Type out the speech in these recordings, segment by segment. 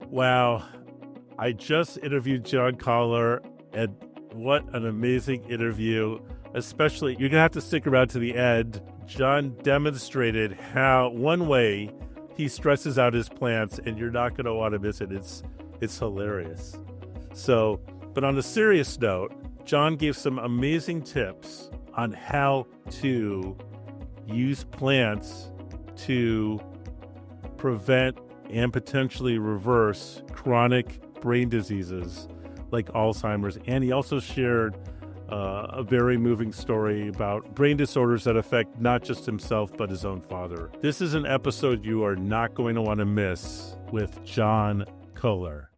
Wow. I just interviewed John Kohler, and what an amazing interview. Especially, you're going to have to stick around to the end. John demonstrated how one way he stresses out his plants, and you're not going to want to miss it. It's hilarious. So, but on a serious note, John gave some amazing tips on how to use plants to prevent and potentially reverse chronic brain diseases like Alzheimer's. And he also shared a very moving story about brain disorders that affect not just himself, but his own father. This is an episode you are not going to want to miss with John Kohler.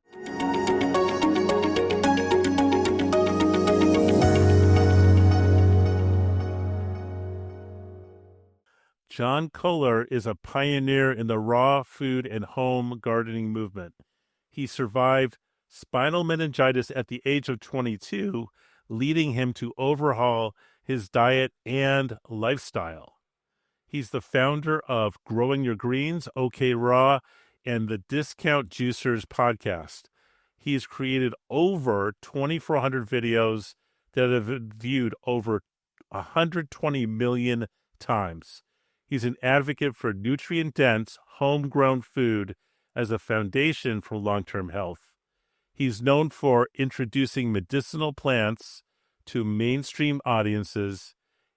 John Kohler is a pioneer in the raw food and home gardening movement. He survived spinal meningitis at the age of 22, leading him to overhaul his diet and lifestyle. He's the founder of Growing Your Greens, OK Raw, and the Discount Juicers podcast. He's created over 2,400 videos that have been viewed over 120 million times. He's an advocate for nutrient-dense, homegrown food as a foundation for long-term health. He's known for introducing medicinal plants to mainstream audiences,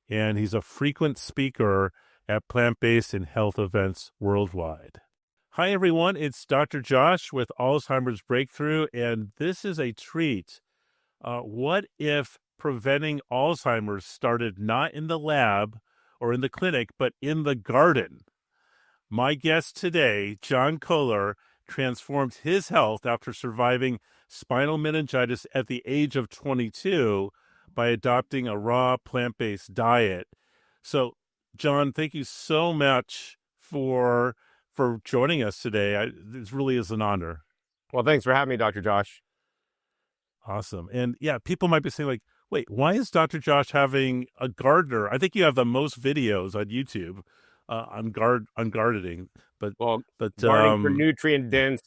and he's a frequent speaker at plant-based and health events worldwide. Hi, everyone. It's Dr. Josh with Alzheimer's Breakthrough, and this is a treat. What if preventing Alzheimer's started not in the lab or in the clinic, but in the garden? My guest today, John Kohler, transformed his health after surviving spinal meningitis at the age of 22 by adopting a raw plant-based diet. So, John, thank you so much for joining us today. This really is an honor. Well, thanks for having me, Dr. Josh. Awesome. And yeah, people might be saying like, wait, why is Dr. Josh having a gardener? I think you have the most videos on YouTube on gardening, but gardening for nutrient dense,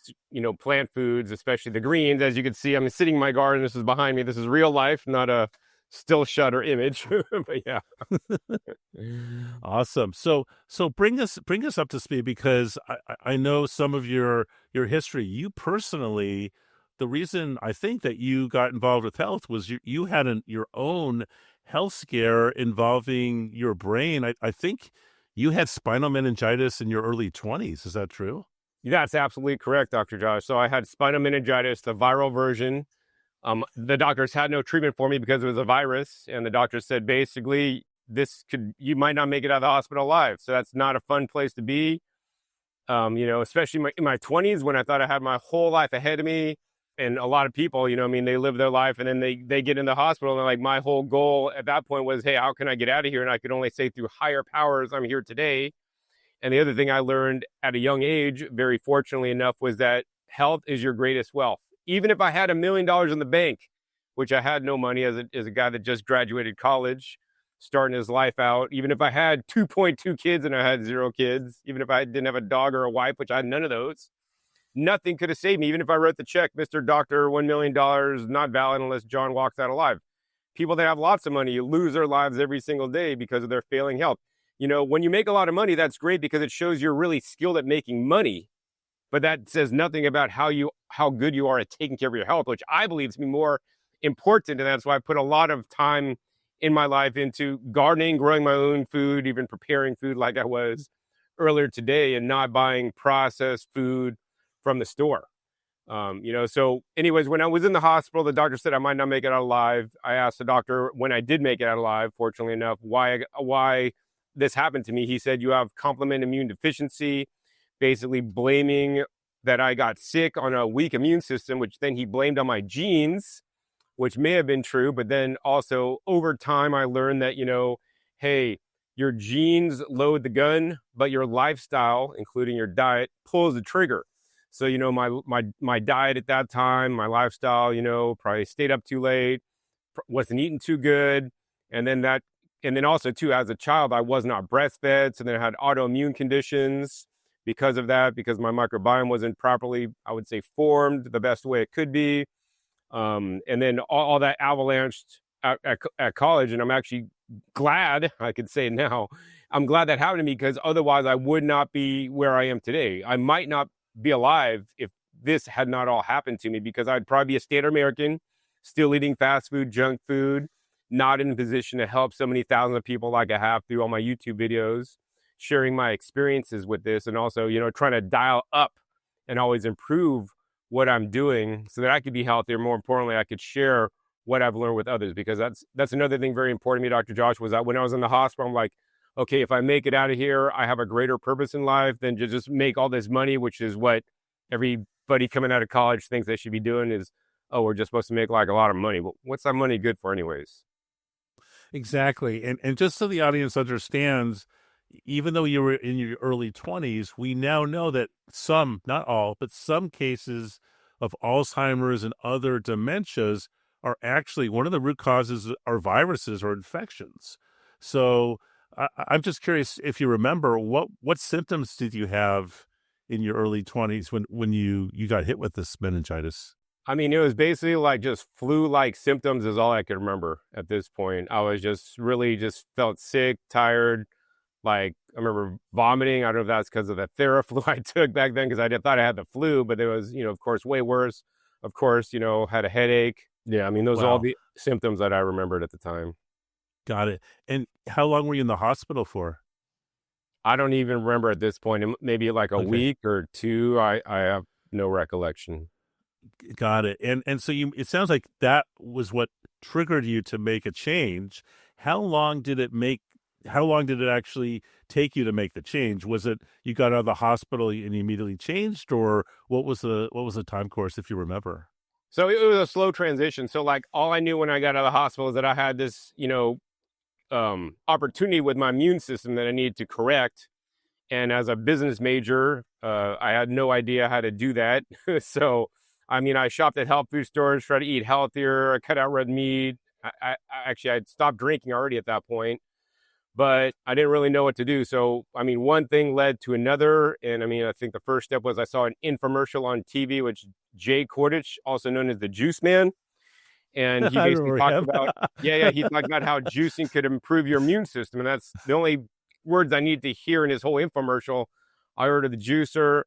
plant foods, especially the greens. As you can see, I'm sitting in my garden. This is behind me. This is real life, not a still shot or image. But yeah. Awesome. So bring us up to speed, because I know some of your history. You personally, the reason I think that you got involved with health was you had your own health scare involving your brain. I think you had spinal meningitis in your early 20s. Is that true? That's absolutely correct, Dr. Josh. So I had spinal meningitis, the viral version. The doctors had no treatment for me because it was a virus. And the doctor said, basically, you might not make it out of the hospital alive. So that's not a fun place to be. Especially in my 20s, when I thought I had my whole life ahead of me. And a lot of people, they live their life and then they get in the hospital. And like, my whole goal at that point was, hey, how can I get out of here? And I could only say through higher powers, I'm here today. And the other thing I learned at a young age, very fortunately enough, was that health is your greatest wealth. Even if I had $1 million in the bank, which I had no money as a guy that just graduated college, starting his life out, even if I had 2.2 kids and I had 0 kids, even if I didn't have a dog or a wife, which I had none of those, nothing could have saved me. Even if I wrote the check, Mr. Doctor, $1 million, not valid unless John walks out alive. People that have lots of money lose their lives every single day because of their failing health. When you make a lot of money, that's great because it shows you're really skilled at making money. But that says nothing about how good you are at taking care of your health, which I believe to be more important. And that's why I put a lot of time in my life into gardening, growing my own food, even preparing food like I was earlier today, and not buying processed food from the store. So anyways, when I was in the hospital, the doctor said I might not make it out alive. I asked the doctor when I did make it out alive, fortunately enough, why this happened to me. He said, you have complement immune deficiency, basically blaming that I got sick on a weak immune system, which then he blamed on my genes, which may have been true. But then also over time, I learned that, hey, your genes load the gun, but your lifestyle, including your diet, pulls the trigger. So, my diet at that time, my lifestyle, probably stayed up too late, wasn't eating too good. And then also too, as a child, I was not breastfed. So then I had autoimmune conditions because of that, because my microbiome wasn't properly, I would say, formed the best way it could be. And then all that avalanched at college. And I'm actually glad, I could say now, I'm glad that happened to me, because otherwise I would not be where I am today. I might not be alive if this had not all happened to me, because I'd probably be a standard American, still eating fast food, junk food, not in a position to help so many thousands of people like I have through all my YouTube videos, sharing my experiences with this, and also, trying to dial up and always improve what I'm doing so that I could be healthier. More importantly, I could share what I've learned with others, because that's another thing very important to me, Dr. Josh, was that when I was in the hospital, I'm like, okay, if I make it out of here, I have a greater purpose in life than to just make all this money, which is what everybody coming out of college thinks they should be doing is, oh, we're just supposed to make like a lot of money. Well, what's that money good for anyways? Exactly. And just so the audience understands, even though you were in your early 20s, we now know that some, not all, but some cases of Alzheimer's and other dementias are actually, one of the root causes are viruses or infections. So I'm just curious if you remember, what symptoms did you have in your early 20s when you got hit with this meningitis? I mean, it was basically like just flu-like symptoms is all I could remember at this point. I was just really just felt sick, tired. Like, I remember vomiting. I don't know if that's because of the Theraflu I took back then, because thought I had the flu, but it was, of course, way worse. Of course, had a headache. Yeah, I mean, those are all Wow. the symptoms that I remembered at the time. Got it. And how long were you in the hospital for? I don't even remember at this point. Maybe like a Okay. week or two. I have no recollection. Got it. And so it sounds like that was what triggered you to make a change. How long did it actually take you to make the change? Was it you got out of the hospital and you immediately changed, or what was the time course, if you remember? So it was a slow transition. So like all I knew when I got out of the hospital is that I had this, opportunity with my immune system that I needed to correct. And as a business major, I had no idea how to do that. So, I mean, I shopped at health food stores, tried to eat healthier, I cut out red meat. I'd stopped drinking already at that point, but I didn't really know what to do. So, I mean, one thing led to another. And I mean, I think the first step was I saw an infomercial on TV, which Jay Kordich, also known as the Juice Man. And he I basically remember talked him. about, yeah, he talked about how juicing could improve your immune system. And that's the only words I needed to hear in his whole infomercial. I ordered the juicer,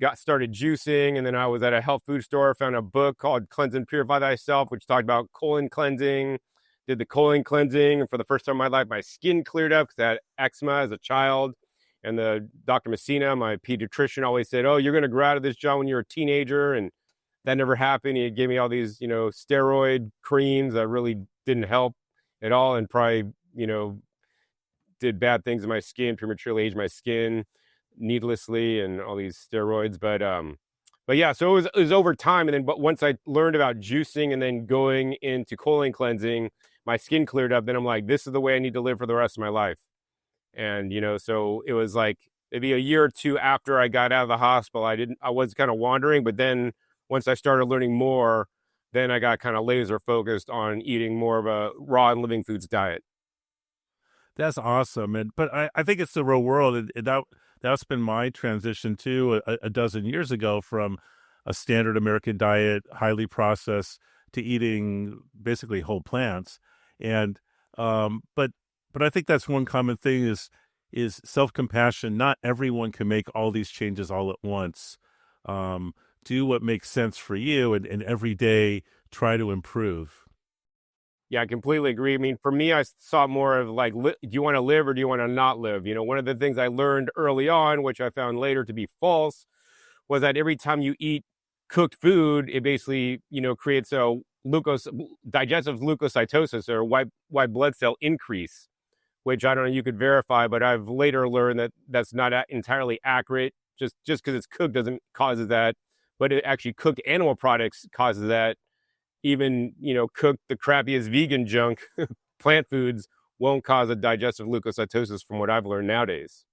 got started juicing, and then I was at a health food store, found a book called Cleanse and Purify Thyself, which talked about colon cleansing. Did the colon cleansing, and for the first time in my life, my skin cleared up because I had eczema as a child. And the Dr. Messina, my pediatrician, always said, "Oh, you're going to grow out of this, John, when you're a teenager." And that never happened. He gave me all these, steroid creams that really didn't help at all, and probably, did bad things in my skin, prematurely aged my skin needlessly, and all these steroids. But yeah, so it was over time. And then, but once I learned about juicing and then going into colon cleansing, my skin cleared up. Then I'm like, this is the way I need to live for the rest of my life. And, so it was like maybe a year or two after I got out of the hospital, I was kind of wandering, but then once I started learning more, then I got kind of laser focused on eating more of a raw and living foods diet. That's awesome. But I think it's the real world. That's been my transition too, a dozen years ago, from a standard American diet, highly processed, to eating basically whole plants. And but I think that's one common thing is self-compassion. Not everyone can make all these changes all at once. Do what makes sense for you, and every day try to improve. Yeah, I completely agree. I mean, for me, I saw more of like, do you want to live or do you want to not live? One of the things I learned early on, which I found later to be false, was that every time you eat cooked food, it basically, creates a digestive leukocytosis, or white blood cell increase, which I don't know, you could verify, but I've later learned that that's not entirely accurate. Just because it's cooked doesn't cause that, but it actually cooked animal products causes that. Even, cook the crappiest vegan junk, plant foods won't cause a digestive leukocytosis from what I've learned nowadays.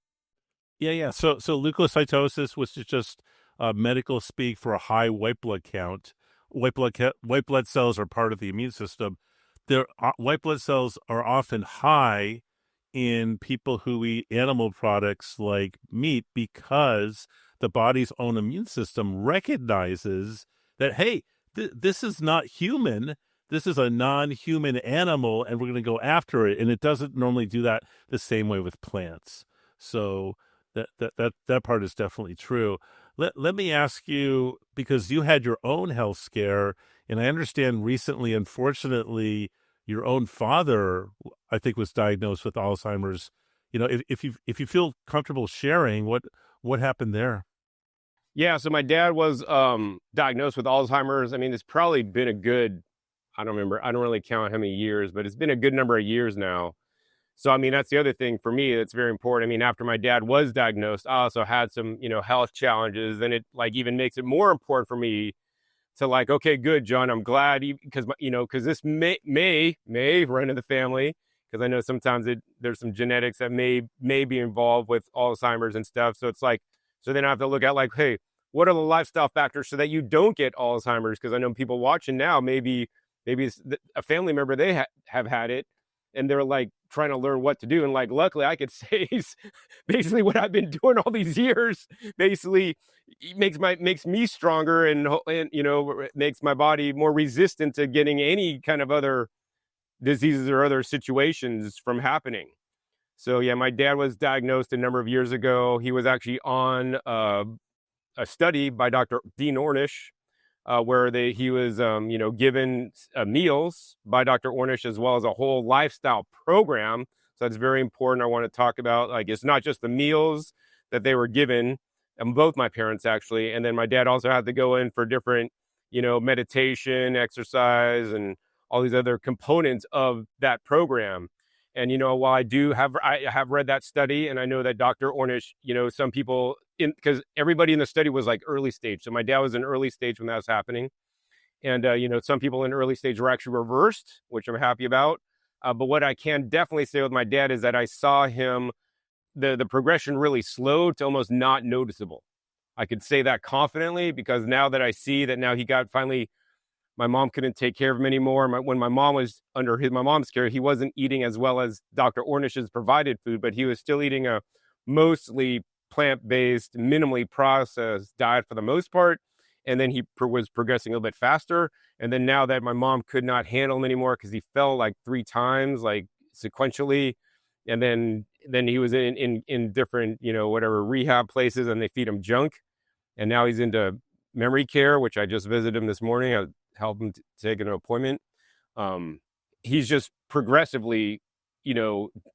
Yeah. So leukocytosis, which is just medical speak for a high white blood count. White blood cells are part of the immune system. White blood cells are often high in people who eat animal products like meat because the body's own immune system recognizes that, hey, this is not human. This is a non-human animal, and we're going to go after it. And it doesn't normally do that the same way with plants. So that part is definitely true. Let me ask you, because you had your own health scare, and I understand recently, unfortunately, your own father, I think, was diagnosed with Alzheimer's. If you feel comfortable sharing, what happened there? Yeah, so my dad was diagnosed with Alzheimer's. I mean, it's probably been a good, I don't remember, I don't really count how many years, but it's been a good number of years now. So, I mean, that's the other thing for me that's very important. I mean, after my dad was diagnosed, I also had some, health challenges, and it like even makes it more important for me to like, okay, good, John, I'm glad because because this may run in the family, because I know sometimes there's some genetics that may be involved with Alzheimer's and stuff. So it's like, so then I have to look at like, hey, what are the lifestyle factors so that you don't get Alzheimer's? Because I know people watching now, maybe it's a family member, they have had it, and they're like trying to learn what to do. And like, luckily I could say basically what I've been doing all these years, basically makes me stronger, and makes my body more resistant to getting any kind of other diseases or other situations from happening. So yeah, my dad was diagnosed a number of years ago. He was actually on a study by Dr. Dean Ornish, where he was, given meals by Dr. Ornish, as well as a whole lifestyle program. So that's very important. I want to talk about, like, it's not just the meals that they were given, and both my parents actually. And then my dad also had to go in for different, meditation, exercise, and all these other components of that program. And, while I have read that study, and I know that Dr. Ornish, some people because everybody in the study was like early stage. So my dad was in early stage when that was happening. And, some people in early stage were actually reversed, which I'm happy about. But what I can definitely say with my dad is that I saw him, the progression really slowed to almost not noticeable. I could say that confidently, because now that I see that now he got finally, my mom couldn't take care of him anymore. When my mom was under my mom's care, he wasn't eating as well as Dr. Ornish's provided food, but he was still eating a mostly plant-based, minimally processed diet for the most part. And then he was progressing a little bit faster. And then now that my mom could not handle him anymore, because he fell like 3 times, like sequentially, and then he was in different, whatever rehab places, and they feed him junk. And now he's into memory care, which I just visited him this morning. I helped him take an appointment. He's just progressively,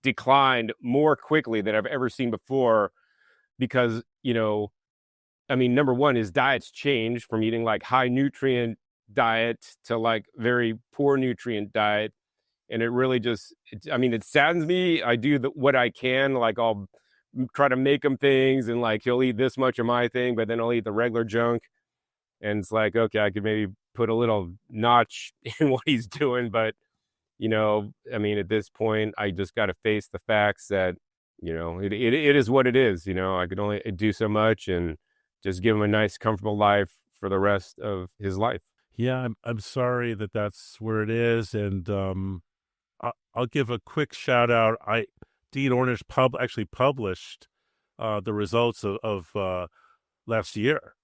declined more quickly than I've ever seen before, because, I mean, number one, his diet's changed from eating like high nutrient diet to like very poor nutrient diet. And it really just, it saddens me. I do what I can. Like, I'll try to make him things, and like, he'll eat this much of my thing, but then I'll eat the regular junk. And it's like, okay, I could maybe put a little notch in what he's doing. But, at this point, I just got to face the facts that, it is what it is. I could only do so much, and just give him a nice, comfortable life for the rest of his life. Yeah, I'm sorry that that's where it is, and I'll give a quick shout out. Dean Ornish actually published the results of last year,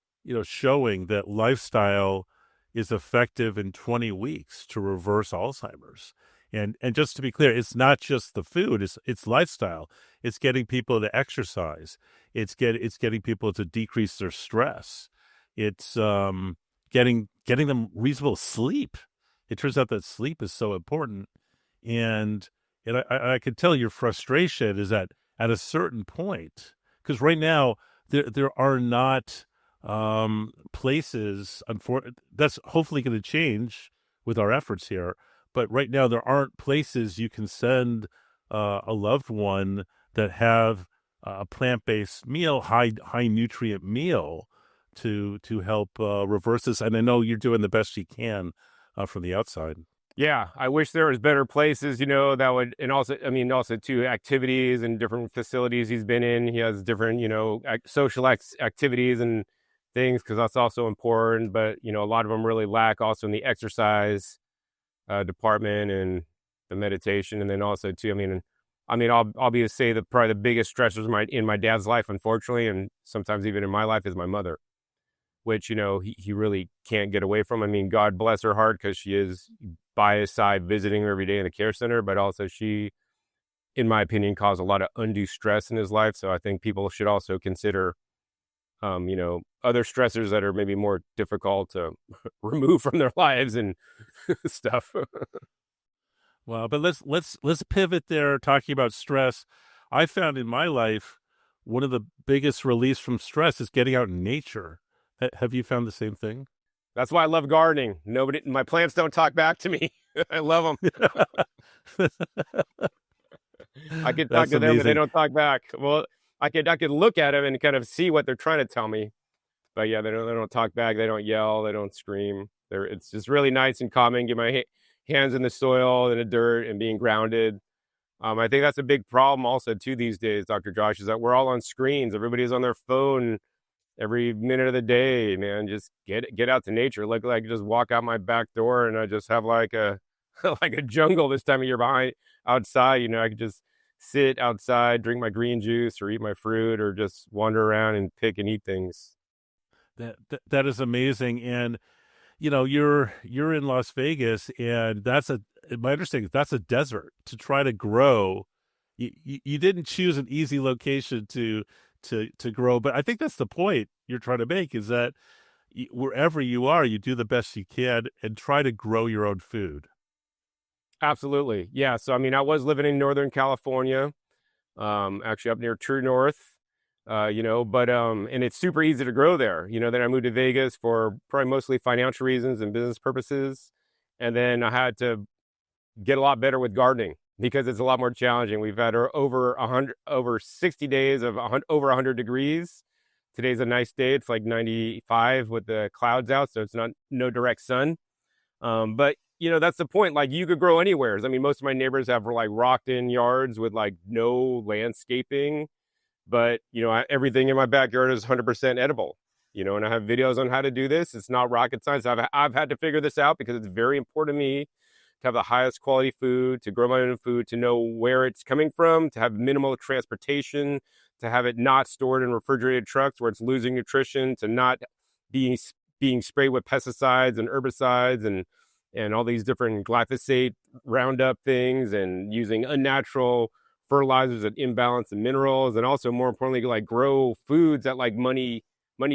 showing that lifestyle is effective in 20 weeks to reverse Alzheimer's. And just to be clear, it's not just the food; it's lifestyle. It's getting people to exercise. It's getting people to decrease their stress. It's getting them reasonable sleep. It turns out that sleep is so important. And I could tell your frustration is that at a certain point, because right now there are not places, that's hopefully going to change with our efforts here. But right now there aren't places you can send a loved one that have a plant-based meal, high nutrient meal to help reverse this. And I know you're doing the best you can from the outside. Yeah, I wish there was better places, that would, and also too, activities and different facilities he's been in. He has different, social activities and things, because that's also important. But, a lot of them really lack also in the exercise department and the meditation. And then also too, I mean, I'll be to say that probably the biggest stressors in my dad's life, unfortunately, and sometimes even in my life, is my mother, which, he really can't get away from. I mean, God bless her heart, because she is by his side visiting her every day in the care center, but also she, in my opinion, caused a lot of undue stress in his life. So I think people should also consider, other stressors that are maybe more difficult to remove from their lives and stuff. Well, but let's pivot there, talking about stress. I found in my life one of the biggest release from stress is getting out in nature. Have you found the same thing? That's why I love gardening. My plants don't talk back to me. I love them. I could talk That's to them, but they amazing. don't talk back. Well, I could look at them and kind of see what they're trying to tell me. But yeah, they don't talk back. They don't yell. They don't scream. It's just really nice and calming. Get my hands in the soil and the dirt and being grounded. I think that's a big problem also too these days, Dr. Josh, is that we're all on screens. Everybody's on their phone every minute of the day, man. Just get out to nature. Like just walk out my back door and I just have like a like a jungle this time of year outside. I could just sit outside, drink my green juice or eat my fruit or just wander around and pick and eat things. That is amazing. And you're in Las Vegas, and my understanding is that's a desert to try to grow. You didn't choose an easy location to grow, but I think that's the point you're trying to make, is that wherever you are, you do the best you can and try to grow your own food. Absolutely. Yeah. So, I mean, I was living in Northern California, actually up near True North, and it's super easy to grow there. Then I moved to Vegas for probably mostly financial reasons and business purposes. And then I had to get a lot better with gardening because it's a lot more challenging. We've had over 60 days of over 100 degrees. Today's a nice day. It's like 95 with the clouds out, so it's no direct sun. But that's the point. Like, you could grow anywhere. I mean, most of my neighbors have like rocked in yards with like no landscaping, but everything in my backyard is 100% edible. And I have videos on how to do this. It's not rocket science. I've had to figure this out because it's very important to me to have the highest quality food, to grow my own food, to know where it's coming from, to have minimal transportation, to have it not stored in refrigerated trucks where it's losing nutrition, to not being sprayed with pesticides and herbicides and all these different glyphosate Roundup things, and using unnatural fertilizers that imbalance the minerals, and also more importantly, like grow foods that like money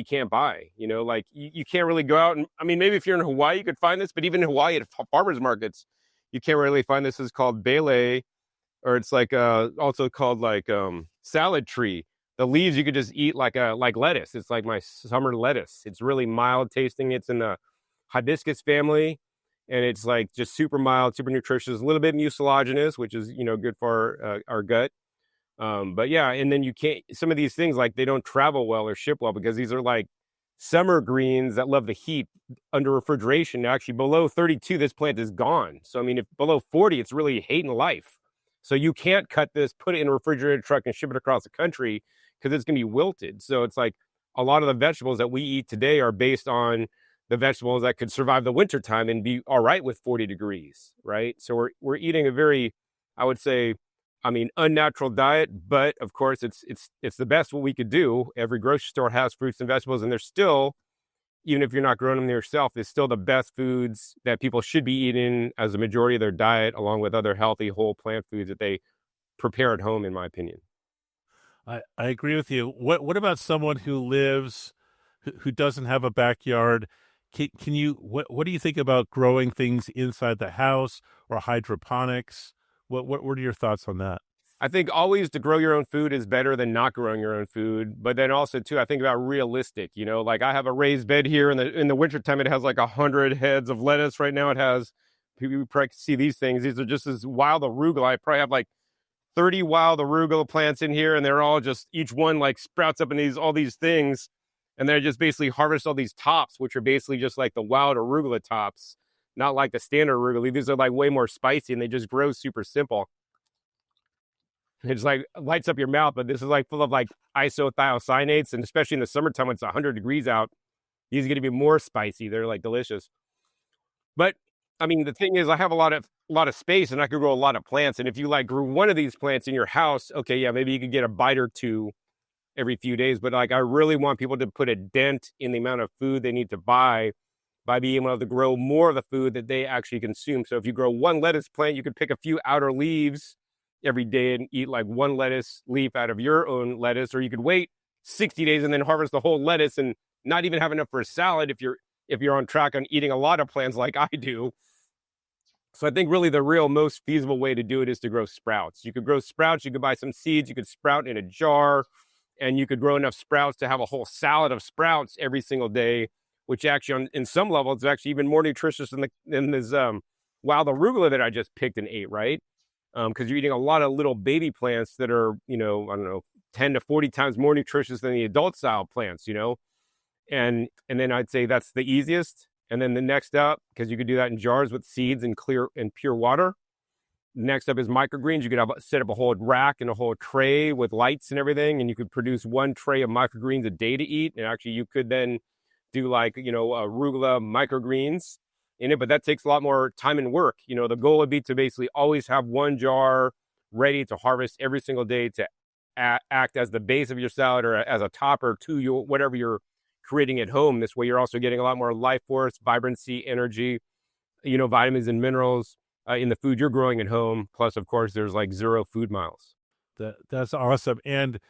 can't buy. Like you can't really go out and, I mean, maybe if you're in Hawaii, you could find this, but even in Hawaii at farmers markets, you can't really find this. It's called bele, or it's like also called like salad tree. The leaves you could just eat like lettuce. It's like my summer lettuce. It's really mild tasting. It's in the hibiscus family, and it's like just super mild, super nutritious, a little bit mucilaginous, which is good for our gut. But yeah, and then some of these things, like, they don't travel well or ship well because these are like summer greens that love the heat under refrigeration. Now, actually, below 32, this plant is gone. So, I mean, if below 40, it's really hating life. So you can't cut this, put it in a refrigerated truck and ship it across the country because it's going to be wilted. So it's like a lot of the vegetables that we eat today are based on the vegetables that could survive the wintertime and be all right with 40 degrees, right? So we're eating a very, I would say, unnatural diet, but of course it's the best what we could do. Every grocery store has fruits and vegetables, and they're still, even if you're not growing them yourself, it's still the best foods that people should be eating as a majority of their diet, along with other healthy whole plant foods that they prepare at home, in my opinion. I agree with you. What about someone who doesn't have a backyard? Can you what do you think about growing things inside the house or hydroponics? What are your thoughts on that? I think always to grow your own food is better than not growing your own food. But then also too, I think about realistic. Like, I have a raised bed here, in the wintertime, it has like 100 heads of lettuce. Right now, it has. You probably see these things. These are just as wild arugula. I probably have like 30 wild arugula plants in here, and they're all just, each one like sprouts up in all these things, and they just basically harvest all these tops, which are basically just like the wild arugula tops, not like the standard arugula. These are like way more spicy, and they just grow super simple. It's like lights up your mouth, but this is like full of like isothiocyanates, and especially in the summertime when it's 100 degrees out, these are going to be more spicy. They're like delicious. But I mean, the thing is, I have a lot of a lot of space and I could grow a lot of plants. And if you like grew one of these plants in your house, okay, yeah, maybe you could get a bite or two every few days. But like, I really want people to put a dent in the amount of food they need to buy by being able to grow more of the food that they actually consume. So if you grow one lettuce plant, you could pick a few outer leaves every day and eat like one lettuce leaf out of your own lettuce, or you could wait 60 days and then harvest the whole lettuce and not even have enough for a salad if you're on track on eating a lot of plants like I do. So I think really the real most feasible way to do it is to grow sprouts. You could grow sprouts, you could buy some seeds, you could sprout in a jar, and you could grow enough sprouts to have a whole salad of sprouts every single day, which actually in some levels is actually even more nutritious than this wild arugula that I just picked and ate, right? Because you're eating a lot of little baby plants that are, I don't know, 10 to 40 times more nutritious than the adult style plants, and then I'd say that's the easiest. And then the next up, because you could do that in jars with seeds and clear and pure water. Next up is microgreens. You could set up a whole rack and a whole tray with lights and everything, and you could produce one tray of microgreens a day to eat. And actually, you could then do like arugula microgreens in it, but that takes a lot more time and work. The goal would be to basically always have one jar ready to harvest every single day to act as the base of your salad or as a topper to your whatever you're creating at home. This way you're also getting a lot more life force, vibrancy, energy, vitamins and minerals in the food you're growing at home. Plus, of course, there's like 0 food miles. That's awesome. And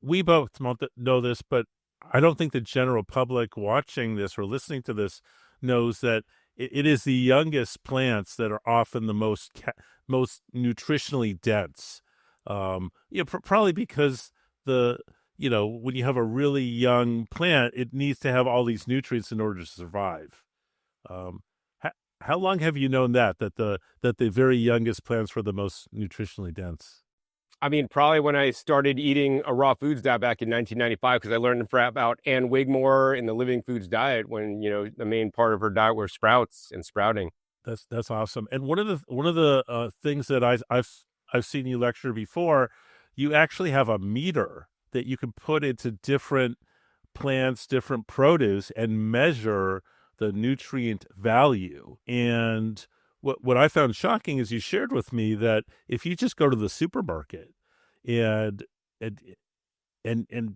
we both know this, but I don't think the general public watching this or listening to this knows that it is the youngest plants that are often the most nutritionally dense. Probably because when you have a really young plant, it needs to have all these nutrients in order to survive. How long have you known that the very youngest plants were the most nutritionally dense? I mean, probably when I started eating a raw foods diet back in 1995, because I learned about Ann Wigmore in the Living Foods diet when, the main part of her diet were sprouts and sprouting. That's awesome. And one of the things that I've seen you lecture before, you actually have a meter that you can put into different plants, different produce, and measure the nutrient value. And what I found shocking is you shared with me that if you just go to the supermarket and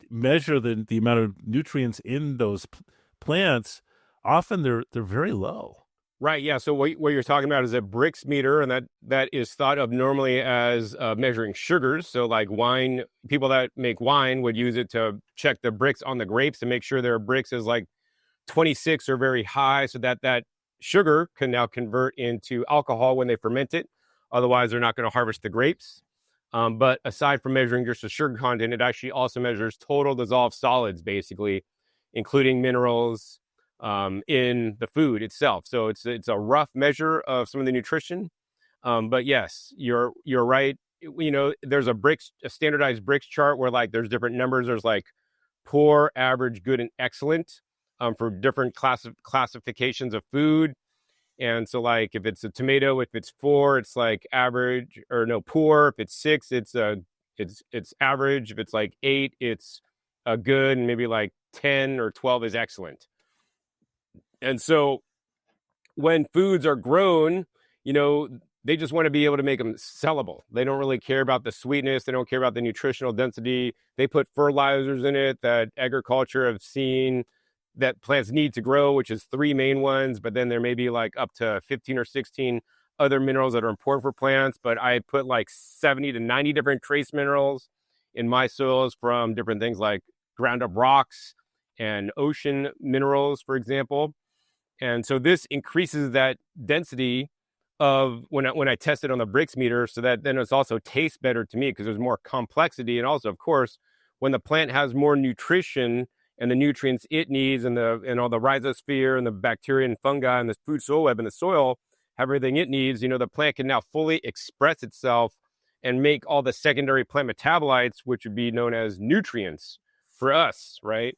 measure the amount of nutrients in those plants, often they're very low. Right. Yeah. So what you're talking about is a Brix meter, and that is thought of normally as measuring sugars. So like wine, people that make wine would use it to check the Brix on the grapes to make sure their Brix is like 26 or very high, so that sugar can now convert into alcohol when they ferment it. Otherwise, they're not going to harvest the grapes. But aside from measuring just the sugar content, it actually also measures total dissolved solids, basically, including minerals in the food itself. So it's a rough measure of some of the nutrition. But yes, you're right. There's a standardized Brix chart where like there's different numbers. There's like poor, average, good, and excellent for different classifications of food. And so like if it's a tomato, if it's 4, it's like average, or no, poor. If it's 6, it's average. If it's like 8, it's good, and maybe like 10 or 12 is excellent. And so when foods are grown, they just want to be able to make them sellable. They don't really care about the sweetness. They don't care about the nutritional density. They put fertilizers in it that agriculture have seen that plants need to grow, which is 3 main ones, but then there may be like up to 15 or 16 other minerals that are important for plants. But I put like 70 to 90 different trace minerals in my soils from different things like ground up rocks and ocean minerals, for example. And so this increases that density of when I test it on the Brix meter, so that then it also tastes better to me because there's more complexity. And also, of course, when the plant has more nutrition and the nutrients it needs, and all the rhizosphere and the bacteria and fungi and the food soil web in the soil have everything it needs, the plant can now fully express itself and make all the secondary plant metabolites, which would be known as nutrients for us, right?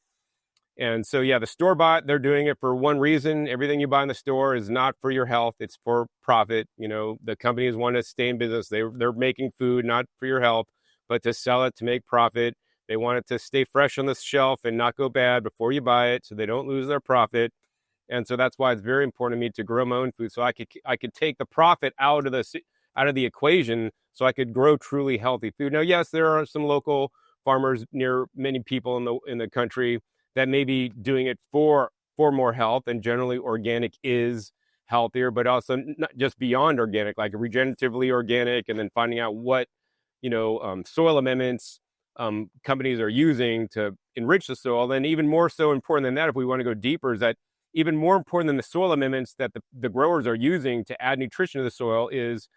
And so, yeah, the store-bought, they're doing it for one reason. Everything you buy in the store is not for your health. It's for profit. The companies want to stay in business. They're making food, not for your health, but to sell it, to make profit. They want it to stay fresh on the shelf and not go bad before you buy it, so they don't lose their profit. And so that's why it's very important to me to grow my own food, so I could take the profit out of the equation, so I could grow truly healthy food. Now, yes, there are some local farmers near many people in the country that may be doing it for more health, and generally organic is healthier, but also not just beyond organic, like regeneratively organic, and then finding out what soil amendments companies are using to enrich the soil. And even more so important than that, if we want to go deeper, is that even more important than the soil amendments that the growers are using to add nutrition to the soil is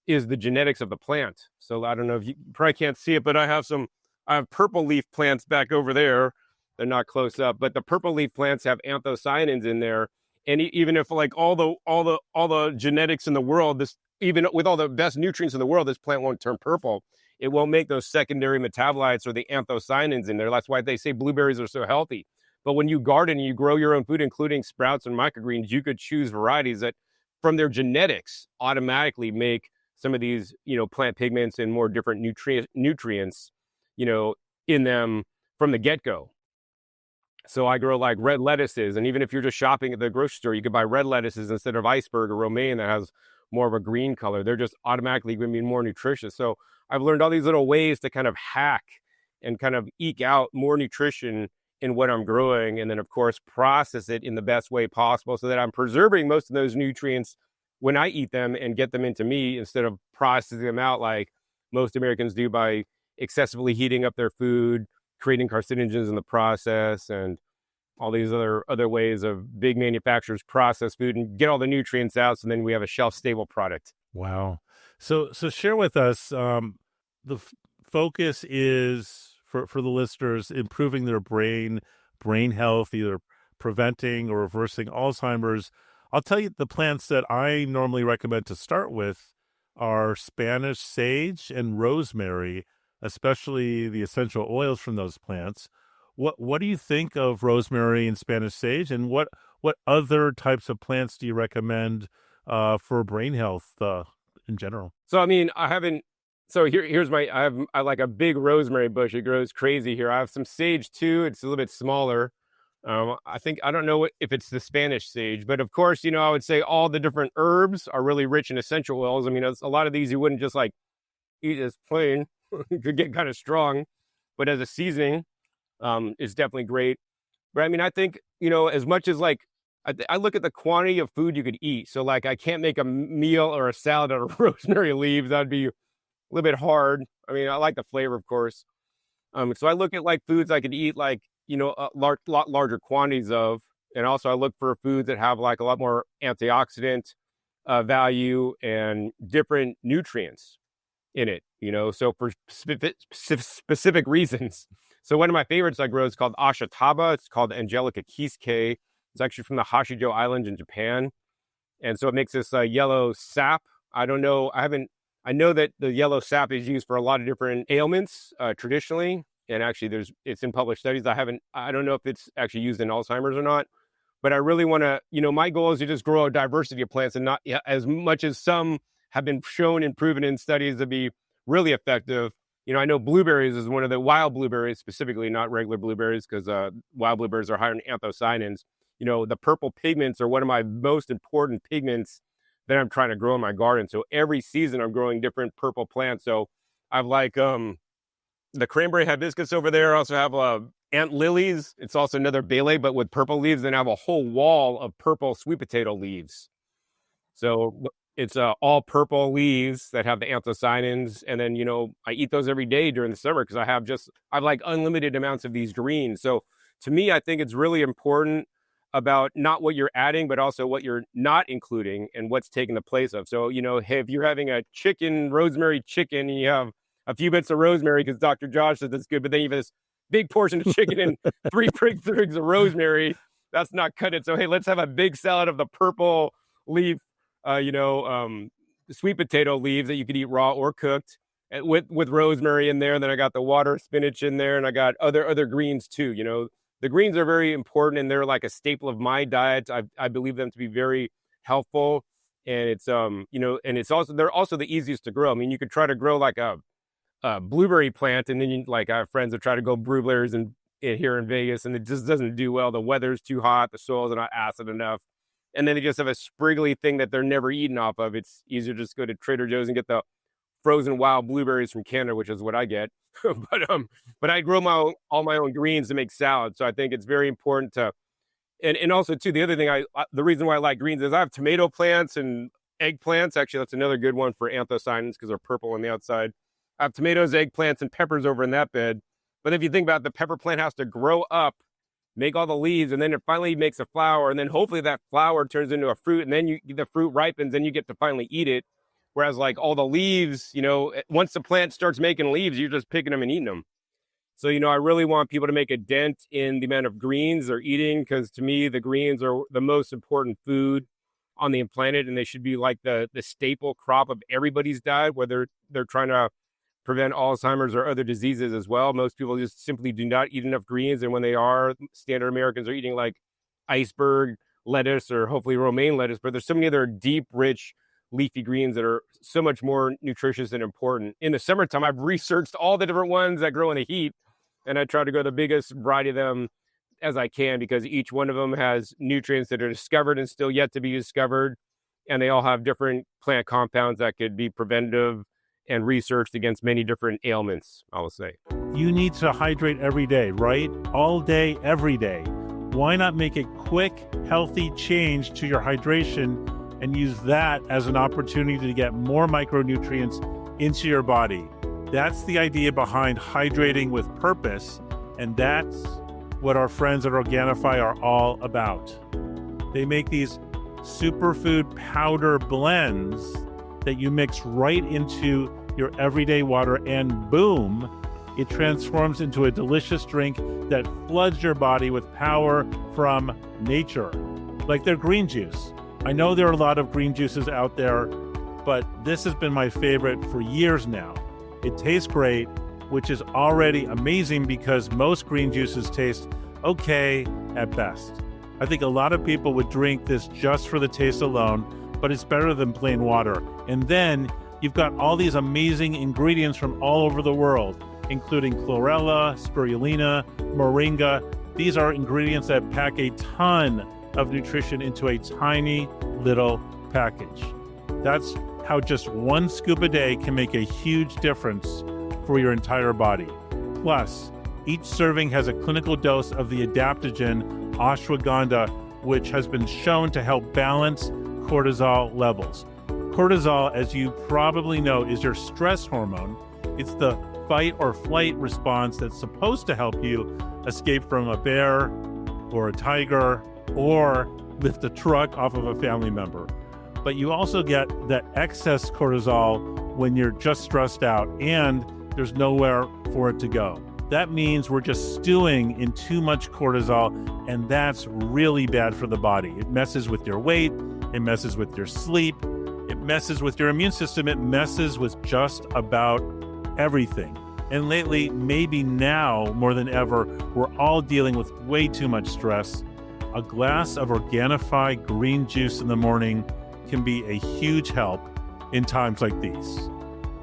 the genetics of the plant. So I don't know if you probably can't see it, but I have purple leaf plants back over there. They're not close up, but the purple leaf plants have anthocyanins in there. And even if like all the genetics in the world, even with all the best nutrients in the world, this plant won't turn purple. It won't make those secondary metabolites or the anthocyanins in there. That's why they say blueberries are so healthy. But when you garden and you grow your own food, including sprouts and microgreens, you could choose varieties that from their genetics automatically make some of these, plant pigments and more different nutrients, in them from the get-go. So I grow like red lettuces, and even if you're just shopping at the grocery store, you could buy red lettuces instead of iceberg or romaine that has more of a green color. They're just automatically going to be more nutritious. So I've learned all these little ways to kind of hack and kind of eke out more nutrition in what I'm growing, and then of course process it in the best way possible so that I'm preserving most of those nutrients when I eat them and get them into me, instead of processing them out like most Americans do by excessively heating up their food, creating carcinogens in the process, and all these other ways of big manufacturers process food and get all the nutrients out, so then we have a shelf-stable product. Wow. So share with us, focus is for the listeners, improving their brain health, either preventing or reversing Alzheimer's. I'll tell you, the plants that I normally recommend to start with are Spanish sage and rosemary, especially the essential oils from those plants. What do you think of rosemary and Spanish sage, and what other types of plants do you recommend for brain health in general? So I mean, I haven't. So I like a big rosemary bush. It grows crazy here. I have some sage too. It's a little bit smaller. I don't know if it's the Spanish sage, but of course, I would say all the different herbs are really rich in essential oils. I mean, a lot of these you wouldn't just like eat as plain. It could get kind of strong, but as a seasoning, is definitely great. But I mean, I think, as much as like, I look at the quantity of food you could eat. So like, I can't make a meal or a salad out of rosemary leaves. That'd be a little bit hard. I mean, I like the flavor, of course. So I look at like foods I could eat, like, a lot larger quantities of, and also I look for foods that have like a lot more antioxidant value and different nutrients in it, so for specific reasons. So one of my favorites I grow is called Ashataba. It's called Angelica Kiisuke. It's actually from the Honshu Islands in Japan. And so it makes this yellow sap. I don't know. I know that the yellow sap is used for a lot of different ailments traditionally. And actually it's in published studies. I don't know if it's actually used in Alzheimer's or not, but I really want to, my goal is to just grow a diversity of plants, and not as much as some have been shown and proven in studies to be really effective. I know blueberries is one of the wild blueberries, specifically, not regular blueberries, because wild blueberries are higher in anthocyanins. The purple pigments are one of my most important pigments that I'm trying to grow in my garden. So every season I'm growing different purple plants. So I've like the cranberry hibiscus over there. I also have ant lilies. It's also another bele, but with purple leaves. Then I have a whole wall of purple sweet potato leaves. So it's all purple leaves that have the anthocyanins. And then, I eat those every day during the summer because I have like unlimited amounts of these greens. So to me, I think it's really important about not what you're adding, but also what you're not including and what's taking the place of. So, if you're having a rosemary chicken, and you have a few bits of rosemary because Dr. Josh says that's good, but then you have this big portion of chicken and three twigs of rosemary, that's not cut it. So, hey, let's have a big salad of the purple leaf, sweet potato leaves that you could eat raw or cooked, and with rosemary in there. And then I got the water spinach in there, and I got other greens too. The greens are very important, and they're like a staple of my diet. I believe them to be very helpful, and it's and they're also the easiest to grow. I mean, you could try to grow like a blueberry plant, and then I have friends that try to grow blueberries and here in Vegas, and it just doesn't do well. The weather's too hot, the soil's not acid enough, and then they just have a spriggly thing that they're never eating off of. It's easier to just go to Trader Joe's and get the frozen wild blueberries from Canada, which is what I get. But I grow all my own greens to make salad, so I think it's very important to. And also too, the other thing the reason why I like greens is I have tomato plants and eggplants. Actually, that's another good one for anthocyanins because they're purple on the outside. I have tomatoes, eggplants, and peppers over in that bed. But if you think about it, the pepper plant has to grow up, make all the leaves, and then it finally makes a flower, and then hopefully that flower turns into a fruit, and then the fruit ripens, and you get to finally eat it. Whereas like all the leaves, once the plant starts making leaves, you're just picking them and eating them. So, I really want people to make a dent in the amount of greens they're eating, because to me, the greens are the most important food on the planet, and they should be like the staple crop of everybody's diet, whether they're trying to prevent Alzheimer's or other diseases as well. Most people just simply do not eat enough greens, and when they are, standard Americans are eating like iceberg lettuce or hopefully romaine lettuce, but there's so many other deep, rich, leafy greens that are so much more nutritious and important. In the summertime, I've researched all the different ones that grow in the heat, and I try to go the biggest variety of them as I can, because each one of them has nutrients that are discovered and still yet to be discovered, and they all have different plant compounds that could be preventative and researched against many different ailments, I will say. You need to hydrate every day, right? All day, every day. Why not make a quick, healthy change to your hydration and use that as an opportunity to get more micronutrients into your body? That's the idea behind hydrating with purpose, and that's what our friends at Organifi are all about. They make these superfood powder blends that you mix right into your everyday water, and boom, it transforms into a delicious drink that floods your body with power from nature, like their green juice. I know there are a lot of green juices out there, but this has been my favorite for years now. It tastes great, which is already amazing because most green juices taste okay at best. I think a lot of people would drink this just for the taste alone, but it's better than plain water. And then you've got all these amazing ingredients from all over the world, including chlorella, spirulina, moringa. These are ingredients that pack a ton of nutrition into a tiny little package. That's how just one scoop a day can make a huge difference for your entire body. Plus, each serving has a clinical dose of the adaptogen ashwagandha, which has been shown to help balance cortisol levels. Cortisol, as you probably know, is your stress hormone. It's the fight or flight response that's supposed to help you escape from a bear or a tiger or lift a truck off of a family member. But you also get that excess cortisol when you're just stressed out and there's nowhere for it to go. That means we're just stewing in too much cortisol, and that's really bad for the body. It messes with your weight, it messes with your sleep, it messes with your immune system, it messes with just about everything. And lately, maybe now more than ever, we're all dealing with way too much stress. A glass of Organifi green juice in the morning can be a huge help in times like these.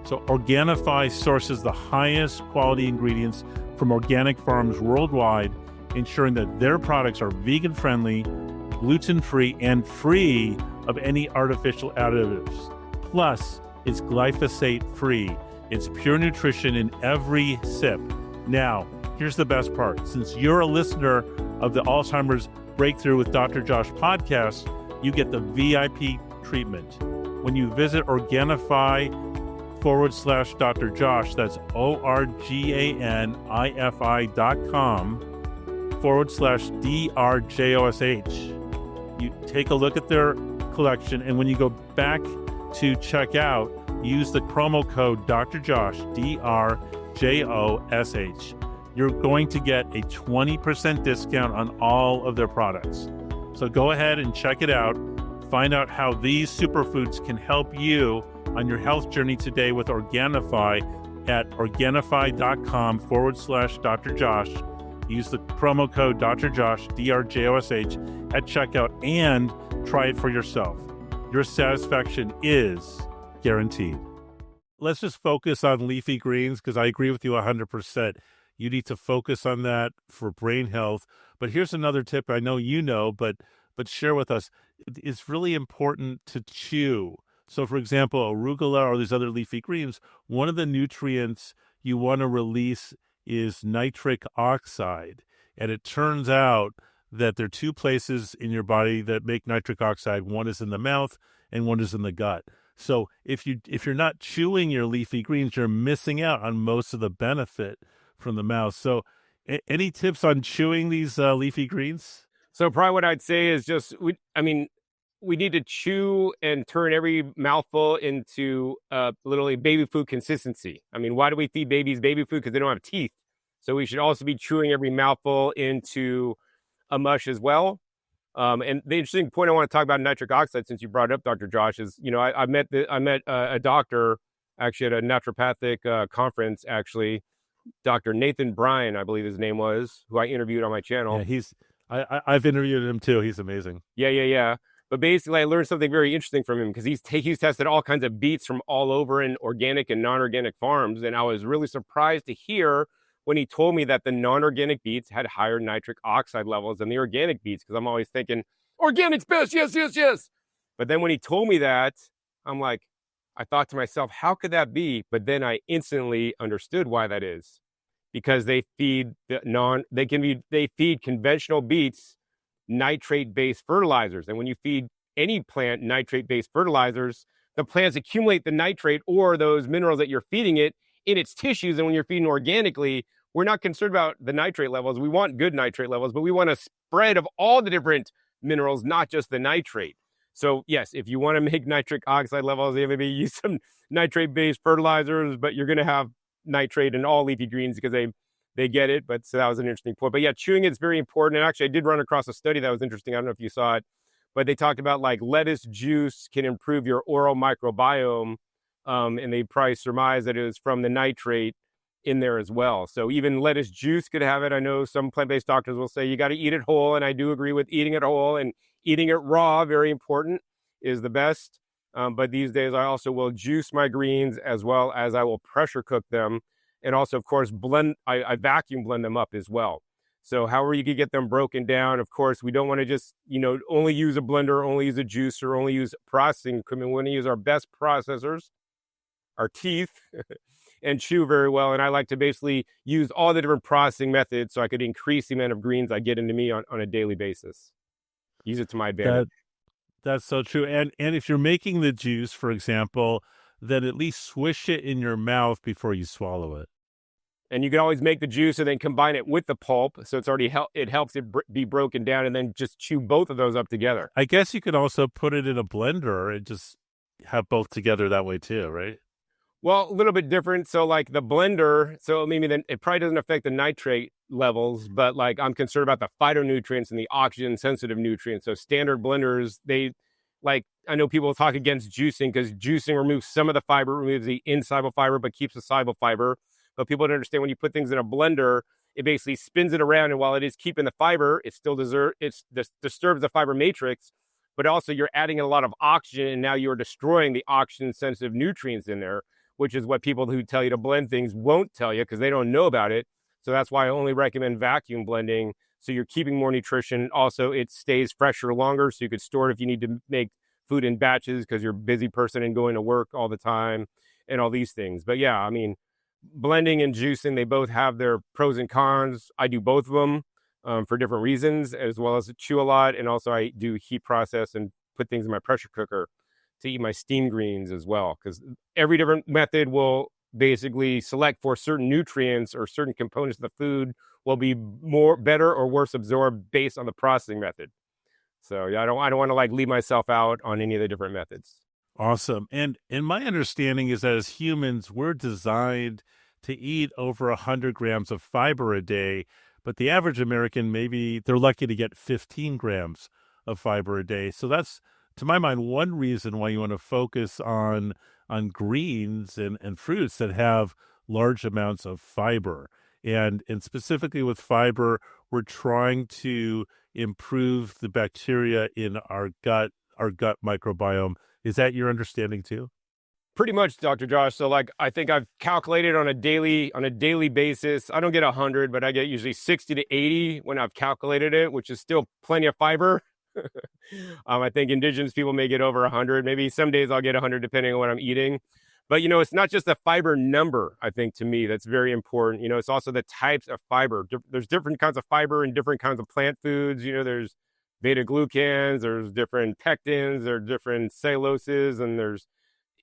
So Organifi sources the highest quality ingredients from organic farms worldwide, ensuring that their products are vegan-friendly, gluten-free, and free of any artificial additives. Plus, it's glyphosate-free. It's pure nutrition in every sip. Now, here's the best part. Since you're a listener of the Alzheimer's Breakthrough with Dr. Josh podcast, you get the VIP treatment. When you visit Organifi.com/Dr. Josh, that's ORGANIFI.com/DRJOSH. You take a look at their collection, and when you go back to check out, use the promo code Dr. Josh, DRJOSH. You're going to get a 20% discount on all of their products. So go ahead and check it out. Find out how these superfoods can help you on your health journey today with Organifi at Organifi.com/Dr. Josh. Use the promo code Dr. Josh, DRJOSH, at checkout and try it for yourself. Your satisfaction is guaranteed. Let's just focus on leafy greens because I agree with you 100%. You need to focus on that for brain health. But here's another tip I know you know, but share with us. It's really important to chew. So, for example, arugula or these other leafy greens, one of the nutrients you want to release is nitric oxide. And it turns out that there are two places in your body that make nitric oxide. One is in the mouth and one is in the gut. So if you're not chewing your leafy greens, you're missing out on most of the benefit from the mouth. So any tips on chewing these leafy greens? So probably what I'd say is just, we need to chew and turn every mouthful into literally baby food consistency. I mean, why do we feed babies baby food? Because they don't have teeth. So we should also be chewing every mouthful into a mush as well. And the interesting point I want to talk about nitric oxide, since you brought it up, Dr. Josh, is, I met a doctor actually at a naturopathic conference, actually, Dr. Nathan Bryan, I believe his name was, who I interviewed on my channel. Yeah, I've interviewed him too. He's amazing. Yeah. But basically, I learned something very interesting from him because he's tested all kinds of beets from all over in organic and non-organic farms. And I was really surprised to hear when he told me that the non-organic beets had higher nitric oxide levels than the organic beets, because I'm always thinking, organic's best, yes. But then when he told me that, I'm like, I thought to myself, how could that be? But then I instantly understood why that is. Because they feed they feed conventional beets nitrate-based fertilizers. And when you feed any plant nitrate-based fertilizers, the plants accumulate the nitrate or those minerals that you're feeding it in its tissues. And when you're feeding organically, we're not concerned about the nitrate levels. We want good nitrate levels, but we want a spread of all the different minerals, not just the nitrate. So yes, if you want to make nitric oxide levels, maybe use some nitrate-based fertilizers, but you're going to have nitrate in all leafy greens because they get it. But so that was an interesting point. But yeah, chewing is very important. And actually, I did run across a study that was interesting. I don't know if you saw it, but they talked about like lettuce juice can improve your oral microbiome. And they probably surmised that it was from the nitrate in there as well. So even lettuce juice could have it. I know some plant-based doctors will say you got to eat it whole. And I do agree with eating it whole, and eating it raw, very important, is the best. But these days I also will juice my greens as well as I will pressure cook them. And also, of course, I vacuum blend them up as well. So however you can get them broken down, of course, we don't want to just, only use a blender, only use a juicer, only use processing equipment. We want to use our best processors, our teeth, and chew very well. And I like to basically use all the different processing methods so I could increase the amount of greens I get into me on a daily basis. Use it to my advantage. That's so true. And if you're making the juice, for example, then at least swish it in your mouth before you swallow it. And you can always make the juice and then combine it with the pulp. So it's already it helps it be broken down, and then just chew both of those up together. I guess you could also put it in a blender and just have both together that way too, right? Well, a little bit different. So like the blender, so maybe then it probably doesn't affect the nitrate levels, but like I'm concerned about the phytonutrients and the oxygen sensitive nutrients. So standard blenders, I know people talk against juicing because juicing removes some of the fiber, removes the insoluble fiber, but keeps the soluble fiber. But people don't understand when you put things in a blender, it basically spins it around. And while it is keeping the fiber, it still disturbs the fiber matrix, but also you're adding a lot of oxygen, and now you're destroying the oxygen sensitive nutrients in there, which is what people who tell you to blend things won't tell you because they don't know about it. So that's why I only recommend vacuum blending. So you're keeping more nutrition. Also, it stays fresher longer, so you could store it if you need to make food in batches because you're a busy person and going to work all the time and all these things. But yeah, I mean, blending and juicing, they both have their pros and cons. I do both of them for different reasons, as well as chew a lot. And also I do heat process and put things in my pressure cooker to eat my steam greens as well, because every different method will basically select for certain nutrients or certain components of the food will be better or worse absorbed based on the processing method. So yeah, I don't want to like leave myself out on any of the different methods. Awesome. And my understanding is that as humans, we're designed to eat over 100 grams of fiber a day, but the average American, maybe they're lucky to get 15 grams of fiber a day. So that's, to my mind, one reason why you want to focus on greens and fruits that have large amounts of fiber. And specifically with fiber, we're trying to improve the bacteria in our gut microbiome. Is that your understanding too? Pretty much, Dr. Josh. So like, I think I've calculated on a daily basis. I don't get 100, but I get usually 60 to 80 when I've calculated it, which is still plenty of fiber. I think indigenous people may get over 100. Maybe some days I'll get 100 depending on what I'm eating. But, it's not just the fiber number, I think, to me, that's very important. It's also the types of fiber. There's different kinds of fiber in different kinds of plant foods. There's beta glucans, there's different pectins, there's different celluloses, and there's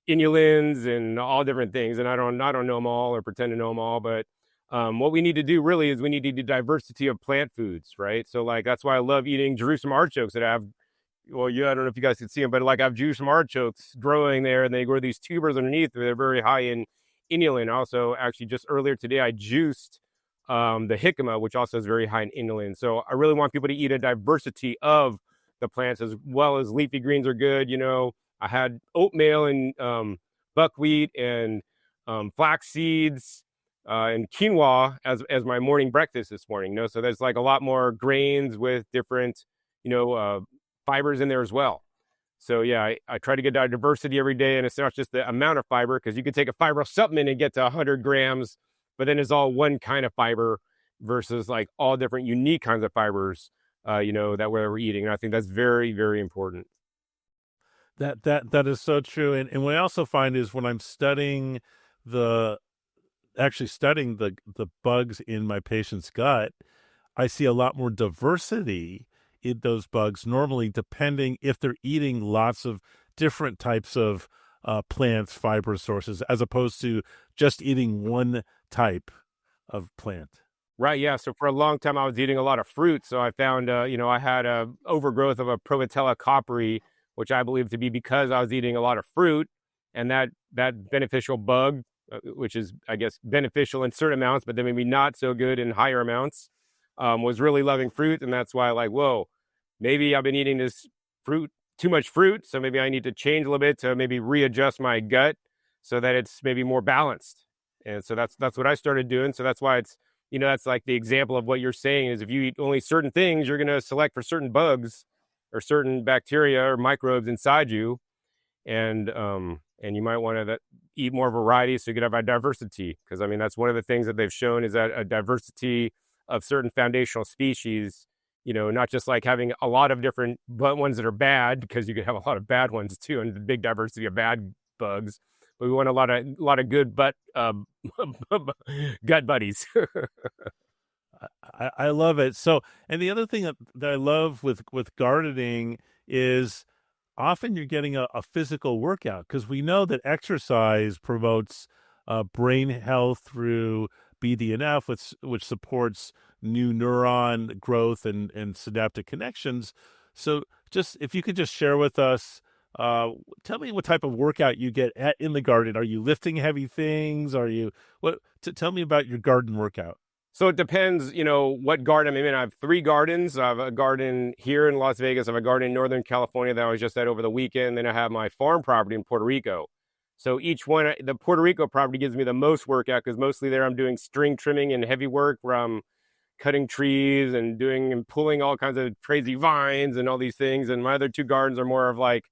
inulins and all different things. And I don't know them all or pretend to know them all, but what we need to do really is we need to do diversity of plant foods, right? So like, that's why I love eating Jerusalem artichokes that have, well, yeah, I don't know if you guys can see them, but like I have Jerusalem artichokes growing there, and they grow these tubers underneath. They're very high in inulin. Also, actually, just earlier today, I juiced the jicama, which also is very high in inulin. So I really want people to eat a diversity of the plants, as well as leafy greens are good. I had oatmeal and buckwheat and flax seeds and quinoa as my morning breakfast this morning. So there's like a lot more grains with different, fibers in there as well. So yeah, I try to get that diversity every day, and it's not just the amount of fiber, because you can take a fiber supplement and get to 100 grams, but then it's all one kind of fiber versus like all different unique kinds of fibers, that we're eating. And I think that's very, very important. That is so true. And what I also find is when I'm studying the bugs in my patient's gut, I see a lot more diversity in those bugs, normally depending if they're eating lots of different types of plants, fiber sources, as opposed to just eating one type of plant. Right. Yeah. So for a long time, I was eating a lot of fruit. So I found, I had a overgrowth of a Prevotella copri, which I believe to be because I was eating a lot of fruit, and that beneficial bug, which is, I guess, beneficial in certain amounts, but then maybe not so good in higher amounts, was really loving fruit. And that's why, like, whoa, maybe I've been eating this fruit, too much fruit. So maybe I need to change a little bit to maybe readjust my gut so that it's maybe more balanced. And so that's what I started doing. So that's why it's, that's like the example of what you're saying is if you eat only certain things, you're going to select for certain bugs or certain bacteria or microbes inside you. And you might want to eat more variety so you can have a diversity. Because, I mean, that's one of the things that they've shown is that a diversity of certain foundational species, not just like having a lot of different ones that are bad, because you could have a lot of bad ones too, and the big diversity of bad bugs. But we want a lot of good gut buddies. I love it. So, and the other thing that I love with gardening is often you're getting a physical workout, because we know that exercise promotes brain health through BDNF, which supports new neuron growth and synaptic connections. So just if you could just share with us, tell me what type of workout you get in the garden. Are you lifting heavy things? Tell me about your garden workout. So it depends, what garden I'm in. I have 3 gardens. I have a garden here in Las Vegas. I have a garden in Northern California that I was just at over the weekend. Then I have my farm property in Puerto Rico. So each one, the Puerto Rico property gives me the most workout, because mostly there I'm doing string trimming and heavy work where I'm cutting trees and pulling all kinds of crazy vines and all these things. And my other 2 gardens are more of like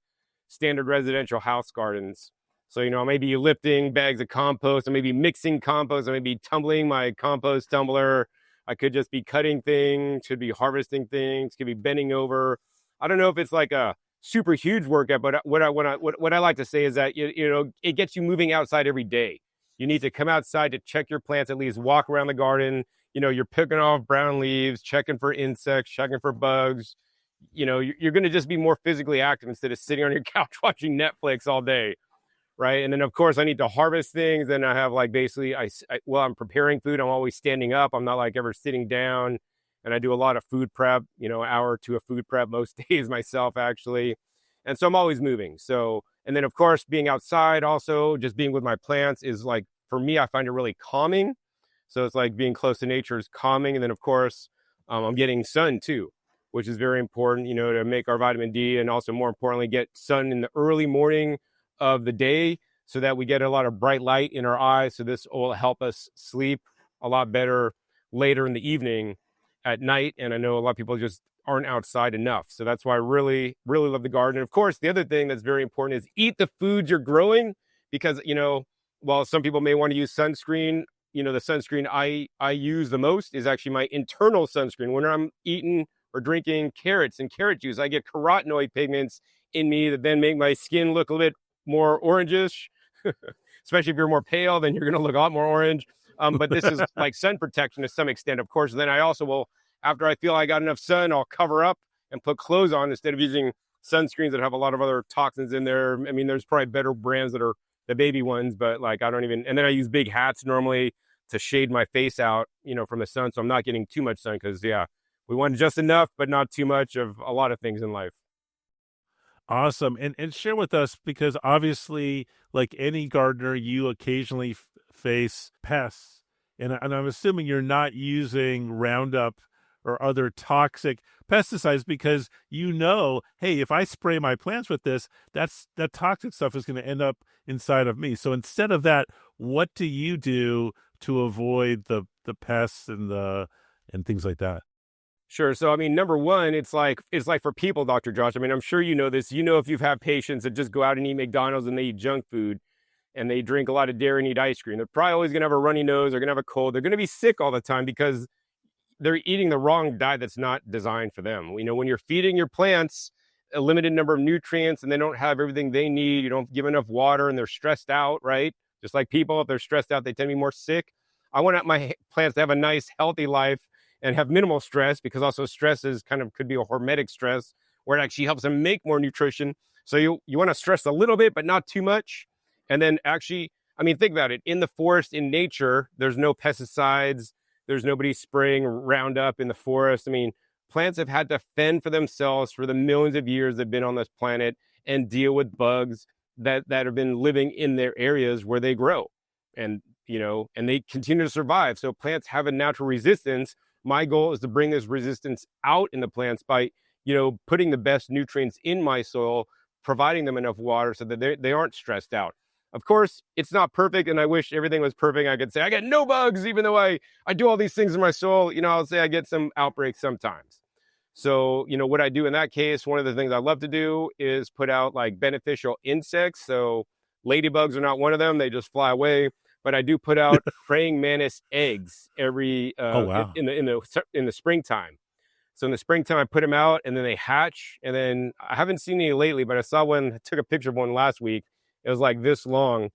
standard residential house gardens. So, I may be lifting bags of compost, I may be mixing compost, I may be tumbling my compost tumbler. I could just be cutting things, could be harvesting things, could be bending over. I don't know if it's like a super huge workout, but what I like to say is that, it gets you moving outside every day. You need to come outside to check your plants, at least walk around the garden. You're picking off brown leaves, checking for insects, checking for bugs. You're going to just be more physically active instead of sitting on your couch watching Netflix all day. Right. And then, of course, I need to harvest things. And I have like basically, I'm preparing food. I'm always standing up. I'm not like ever sitting down. And I do a lot of food prep, an hour or 2 of food prep most days myself, actually. And so I'm always moving. So, and then, of course, being outside, also just being with my plants is like, for me, I find it really calming. So it's like being close to nature is calming. And then, of course, I'm getting sun too, which is very important, to make our vitamin D, and also more importantly, get sun in the early morning of the day so that we get a lot of bright light in our eyes. So this will help us sleep a lot better later in the evening at night. And I know a lot of people just aren't outside enough. So that's why I really, really love the garden. And of course, the other thing that's very important is eat the foods you're growing, because, while some people may want to use sunscreen, the sunscreen I use the most is actually my internal sunscreen. When I'm eating or drinking carrots and carrot juice, I get carotenoid pigments in me that then make my skin look a little bit more orangish. Especially if you're more pale, then you're going to look a lot more orange. But this is like sun protection to some extent, of course. Then I also will, after I feel I got enough sun, I'll cover up and put clothes on instead of using sunscreens that have a lot of other toxins in there. I mean, there's probably better brands that are the baby ones, but like I don't even, and then I use big hats normally to shade my face out, from the sun. So I'm not getting too much sun because, yeah, we want just enough, but not too much of a lot of things in life. Awesome. And share with us, because obviously, like any gardener, you occasionally face pests. And I'm assuming you're not using Roundup or other toxic pesticides because hey, if I spray my plants with this, that toxic stuff is going to end up inside of me. So instead of that, what do you do to avoid the pests and things like that? Sure. So, I mean, number one, it's like for people, Dr. Josh. I mean, I'm sure you know this. If you've had patients that just go out and eat McDonald's and they eat junk food and they drink a lot of dairy and eat ice cream, they're probably always going to have a runny nose. They're going to have a cold. They're going to be sick all the time because they're eating the wrong diet that's not designed for them. When you're feeding your plants a limited number of nutrients and they don't have everything they need, you don't give enough water and they're stressed out, right? Just like people, if they're stressed out, they tend to be more sick. I want my plants to have a nice, healthy life and have minimal stress, because also stress is could be a hormetic stress where it actually helps them make more nutrition. So you want to stress a little bit, but not too much. And then actually, I mean, think about it. In the forest, in nature, there's no pesticides. There's nobody spraying Roundup in the forest. I mean, plants have had to fend for themselves for the millions of years they've been on this planet and deal with bugs that have been living in their areas where they grow. And, and they continue to survive. So plants have a natural resistance. My goal is to bring this resistance out in the plants by, putting the best nutrients in my soil, providing them enough water so that they aren't stressed out. Of course, it's not perfect, and I wish everything was perfect. I could say I get no bugs, even though I do all these things in my soil. I'll say I get some outbreaks sometimes. So, what I do in that case, one of the things I love to do is put out like beneficial insects. So ladybugs are not one of them. They just fly away. But I do put out praying mantis eggs every Oh, wow. in the springtime. So in the springtime, I put them out and then they hatch. And then I haven't seen any lately, but I saw one. I took a picture of one last week. It was like this long.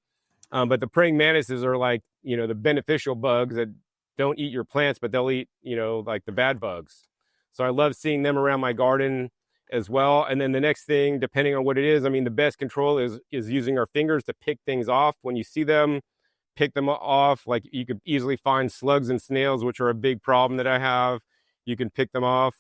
But the praying mantises are like, the beneficial bugs that don't eat your plants, but they'll eat, like the bad bugs. So I love seeing them around my garden as well. And then the next thing, depending on what it is, I mean, the best control is using our fingers to pick things off when you see them. Pick them off. Like you could easily find slugs and snails, which are a big problem that I have. You can pick them off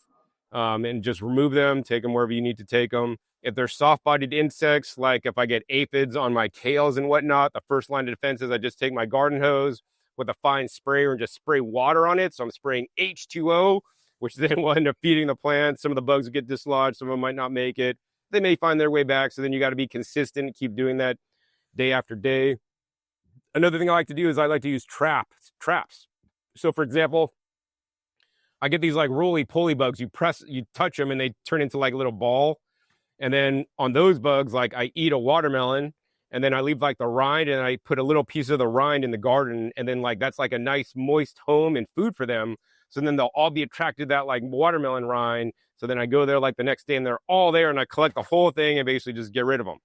and just remove them, take them wherever you need to take them. If they're soft-bodied insects, like if I get aphids on my kales and whatnot, the first line of defense is I just take my garden hose with a fine sprayer and just spray water on it. So I'm spraying H2O, which then will end up feeding the plants. Some of the bugs will get dislodged. Some of them might not make it. They may find their way back. So then you got to be consistent, keep doing that day after day. Another thing I like to do is I like to use traps. So for example, I get these like roly-poly bugs. You touch them and they turn into like a little ball. And then on those bugs, like I eat a watermelon and then I leave like the rind and I put a little piece of the rind in the garden. And then like, that's like a nice moist home and food for them. So then they'll all be attracted to that like watermelon rind. So then I go there like the next day and they're all there and I collect the whole thing and basically just get rid of them.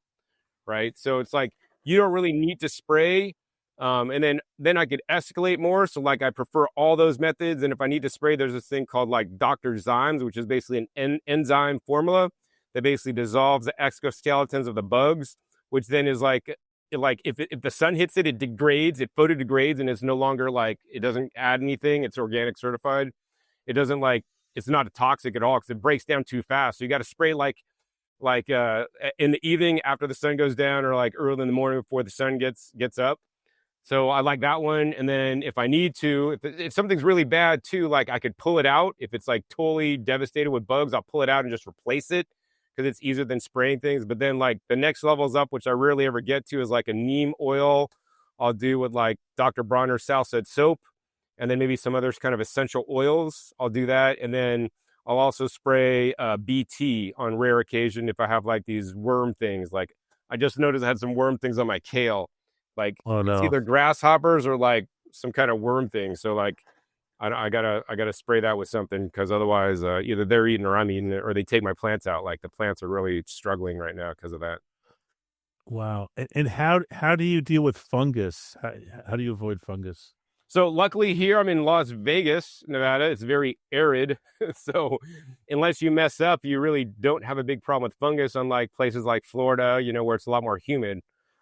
Right. So it's like, you don't really need to spray. And then I could escalate more. So like I prefer all those methods. And if I need to spray, there's this thing called like Dr. Zymes, which is basically an enzyme formula that basically dissolves the exoskeletons of the bugs, which then is like if the sun hits it, it degrades, it photodegrades, and it's no longer like, it doesn't add anything. It's organic certified. It doesn't it's not toxic at all because it breaks down too fast. So you got to spray like in the evening after the sun goes down or like early in the morning before the sun gets up. So I like that one. And then if I need to, if something's really bad too, like I could pull it out. If it's like totally devastated with bugs, I'll pull it out and just replace it because it's easier than spraying things. But then like the next levels up, which I rarely ever get to, is like a neem oil I'll do with like Dr. Bronner's Salsa soap and then maybe some other kind of essential oils. I'll do that. And then I'll also spray BT on rare occasion if I have like these worm things. Like I just noticed I had some worm things on my kale. Like Oh it's no. either grasshoppers or like some kind of worm thing. So like I gotta spray that with something because otherwise either they're eating or I'm eating it or they take my plants out. Like the plants are really struggling right now because of that. Wow. And how do you deal with fungus? How do you avoid fungus? So luckily here I'm in Las Vegas, Nevada. It's very arid. So unless you mess up, you really don't have a big problem with fungus, unlike places like Florida, where it's a lot more humid,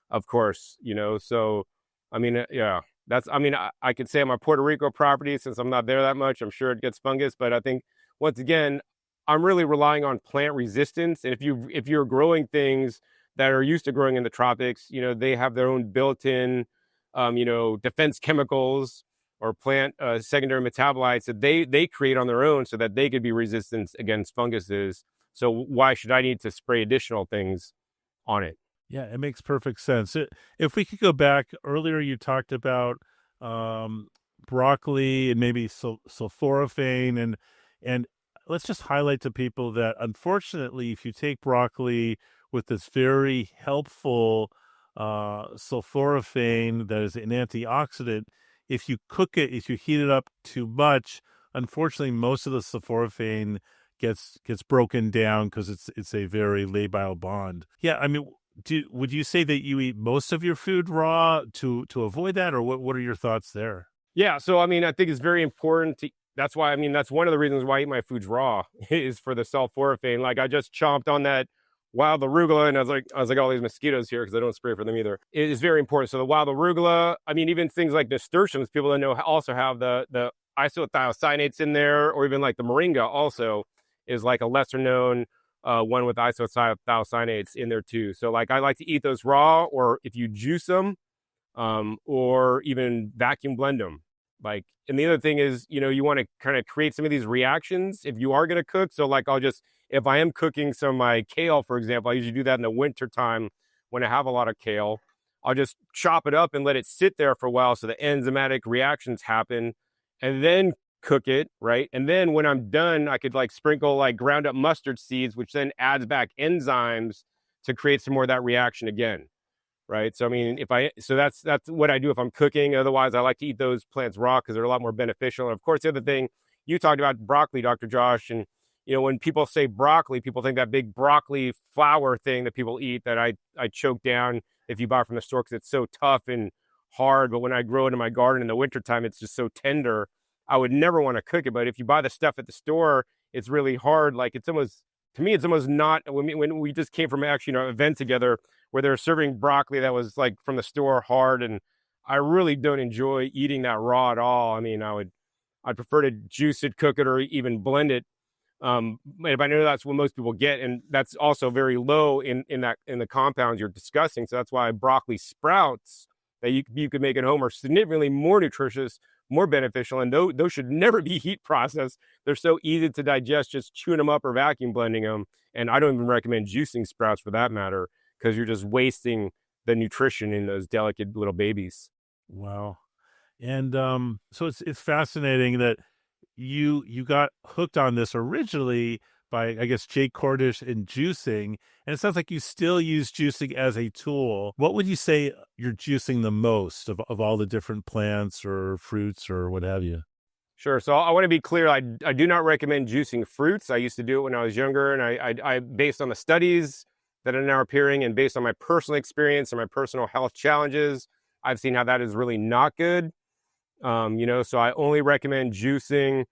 of course, So I mean, yeah, I could say on my Puerto Rico property, since I'm not there that much, I'm sure it gets fungus, but I think once again, I'm really relying on plant resistance. And if you're growing things that are used to growing in the tropics, they have their own built-in defense chemicals or plant secondary metabolites that they create on their own so that they could be resistant against funguses. So why should I need to spray additional things on it? Yeah, it makes perfect sense. If we could go back earlier, you talked about um, broccoli and maybe sulforaphane, and let's just highlight to people that unfortunately, if you take broccoli with this very helpful sulforaphane that is an antioxidant, if you cook it, if you heat it up too much, unfortunately, most of the sulforaphane gets broken down because it's a very labile bond. Yeah, I mean, would you say that you eat most of your food raw to avoid that, or what are your thoughts there? Yeah, so I mean, I think it's very important to. That's why I mean that's one of the reasons why I eat my foods raw is for the sulforaphane. Like I just chomped on that wild arugula, and I was like, all these mosquitoes here because I don't spray for them either. It is very important. So the wild arugula, I mean, even things like nasturtiums, people that know also have the isothiocyanates in there, or even like the moringa also is like a lesser known one with isothiocyanates in there too. So like I like to eat those raw, or if you juice them, or even vacuum blend them. Like, and the other thing is, you want to kind of create some of these reactions if you are going to cook. So like, if I am cooking some of my kale, for example, I usually do that in the winter time when I have a lot of kale. I'll just chop it up and let it sit there for a while so the enzymatic reactions happen and then cook it, right? And then when I'm done, I could like sprinkle like ground up mustard seeds, which then adds back enzymes to create some more of that reaction again. Right. So, I mean, that's what I do if I'm cooking. Otherwise, I like to eat those plants raw because they're a lot more beneficial. And of course, the other thing you talked about broccoli, Dr. Josh, and, when people say broccoli, people think that big broccoli flower thing that people eat that I choke down if you buy from the store because it's so tough and hard. But when I grow it in my garden in the wintertime, it's just so tender. I would never want to cook it. But if you buy the stuff at the store, it's really hard. Like to me, it's almost not when we just came from actually an event together where they're serving broccoli that was like from the store hard. And I really don't enjoy eating that raw at all. I mean, I'd prefer to juice it, cook it, or even blend it. If I know that's what most people get, and that's also very low in the compounds you're discussing. So that's why broccoli sprouts that you could make at home are significantly more nutritious, more beneficial, and those should never be heat processed. They're so easy to digest, just chewing them up or vacuum blending them. And I don't even recommend juicing sprouts for that matter, because you're just wasting the nutrition in those delicate little babies. Wow. And so it's fascinating that you got hooked on this originally by, I guess, Jake Cordish and juicing, and it sounds like you still use juicing as a tool. What would you say you're juicing the most of all the different plants or fruits or what have you? Sure. So I want to be clear. I do not recommend juicing fruits. I used to do it when I was younger, and I based on the studies that are now appearing and based on my personal experience and my personal health challenges, I've seen how that is really not good. So I only recommend juicing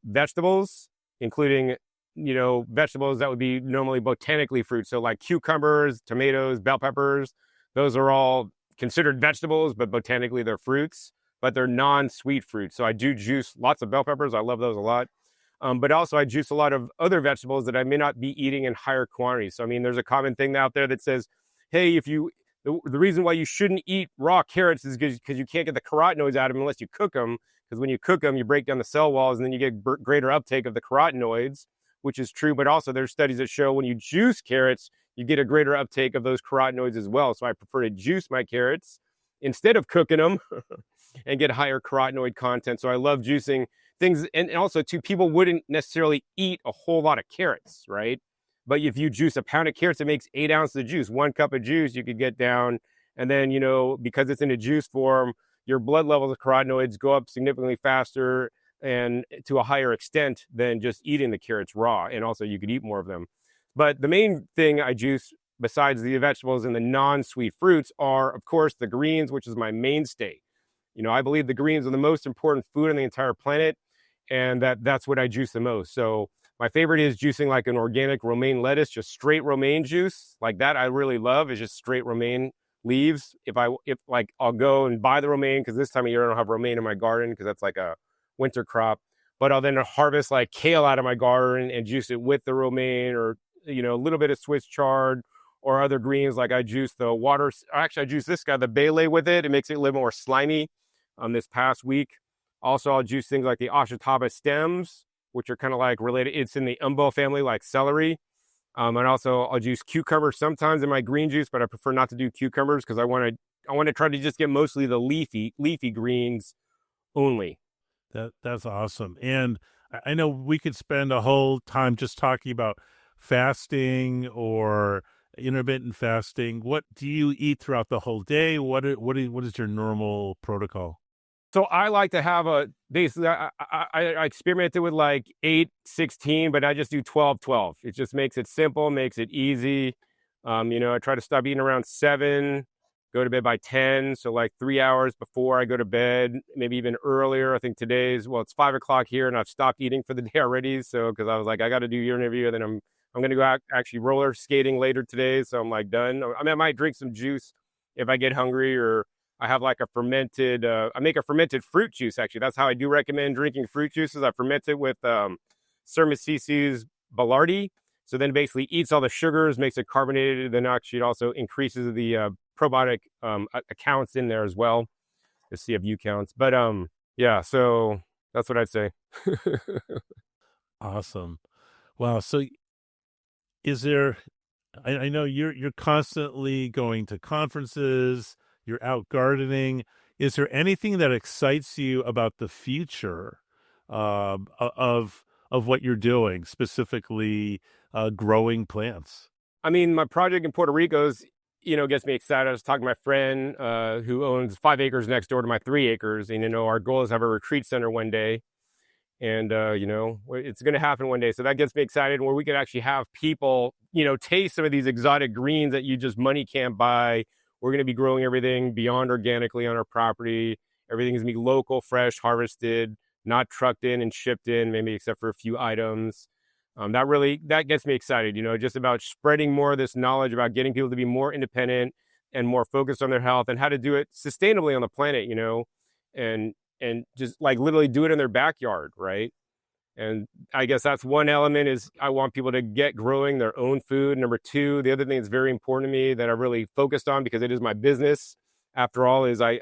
vegetables, including, vegetables that would be normally botanically fruits. So like cucumbers, tomatoes, bell peppers, those are all considered vegetables, but botanically they're fruits, but they're non-sweet fruits. So I do juice lots of bell peppers. I love those a lot. But also I juice a lot of other vegetables that I may not be eating in higher quantities. So, I mean, there's a common thing out there that says, hey, the reason why you shouldn't eat raw carrots is because you can't get the carotenoids out of them unless you cook them. Because when you cook them, you break down the cell walls and then you get greater uptake of the carotenoids, which is true. But also there's studies that show when you juice carrots, you get a greater uptake of those carotenoids as well. So I prefer to juice my carrots instead of cooking them and get higher carotenoid content. So I love juicing things. And also too, people wouldn't necessarily eat a whole lot of carrots, right? But if you juice a pound of carrots, it makes 8 ounces of juice. 1 cup of juice, you could get down And then, because it's in a juice form, your blood levels of carotenoids go up significantly faster and to a higher extent than just eating the carrots raw. And also you could eat more of them. But the main thing I juice besides the vegetables and the non-sweet fruits are, of course, the greens, which is my mainstay. I believe the greens are the most important food on the entire planet, and that's what I juice the most. So my favorite is juicing like an organic romaine lettuce, just straight romaine juice. Like that I really love, is just straight romaine leaves. If I'll go and buy the romaine, because this time of year I don't have romaine in my garden because that's like a winter crop. But I'll then harvest like kale out of my garden and juice it with the romaine, or a little bit of Swiss chard or other greens. Like I juice the water. Actually, I juice this guy, the Bailey, with it. It makes it a little more slimy. This past week, also I'll juice things like the Ashitaba stems, which are kind of like related. It's in the umbo family, like celery. And also I'll juice cucumbers sometimes in my green juice, but I prefer not to do cucumbers because I want to try to just get mostly the leafy greens only. That's awesome. And I know we could spend a whole time just talking about fasting or intermittent fasting. What do you eat throughout the whole day? What is your normal protocol? So I like to have basically, I experimented with like 8-16, but I just do 12-12. It just makes it simple, makes it easy. I try to stop eating around 7, go to bed by 10. So like 3 hours before I go to bed, maybe even earlier. I think it's 5 o'clock here and I've stopped eating for the day already. So, cause I was like, I got to do your interview, and then I'm going to go out actually roller skating later today. So I'm like done. I mean, I might drink some juice if I get hungry, or I have like I make a fermented fruit juice. Actually, that's how I do recommend drinking fruit juices. I ferment it with Cermicces boulardii. So then basically eats all the sugars, makes it carbonated. Then actually it also increases the probiotic accounts in there as well, the CFU counts. But yeah, so that's what I'd say. Awesome. Wow. So is there, I know you're constantly going to conferences, you're out gardening. Is there anything that excites you about the future of what you're doing, specifically growing plants? I mean, my project in Puerto Rico gets me excited. I was talking to my friend who owns 5 acres next door to my 3 acres. And, our goal is to have a retreat center one day. And, it's going to happen one day. So that gets me excited, where we could actually have people, taste some of these exotic greens that you just money can't buy. We're going to be growing everything beyond organically on our property. Everything's going to be local, fresh, harvested, not trucked in and shipped in, maybe except for a few items. That gets me excited, just about spreading more of this knowledge about getting people to be more independent and more focused on their health, and how to do it sustainably on the planet, and just like literally do it in their backyard, right? And I guess that's one element, is I want people to get growing their own food. Number 2, the other thing that's very important to me that I really focused on, because it is my business after all, is I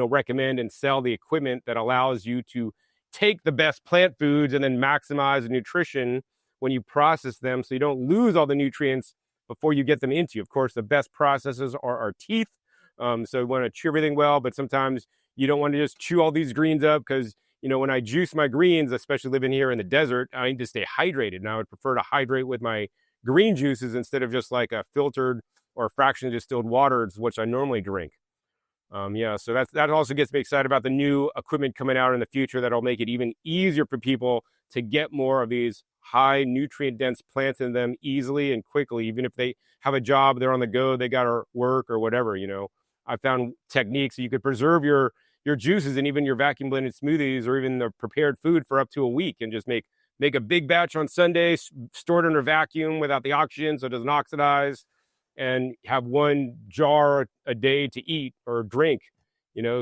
recommend and sell the equipment that allows you to take the best plant foods and then maximize the nutrition when you process them, so you don't lose all the nutrients before you get them into you. Of course, the best processes are our teeth. So we want to chew everything well, but sometimes you don't want to just chew all these greens up, because when I juice my greens, especially living here in the desert, I need to stay hydrated. Now I would prefer to hydrate with my green juices instead of just like a filtered or fractionally distilled water, which I normally drink. So that also gets me excited about the new equipment coming out in the future that'll make it even easier for people to get more of these high nutrient dense plants in them easily and quickly. Even if they have a job, they're on the go, they got to work or whatever. I found techniques that you could preserve your juices and even your vacuum blended smoothies, or even the prepared food, for up to a week, and just make a big batch on Sunday, store it under vacuum without the oxygen so it doesn't oxidize, and have 1 jar a day to eat or drink,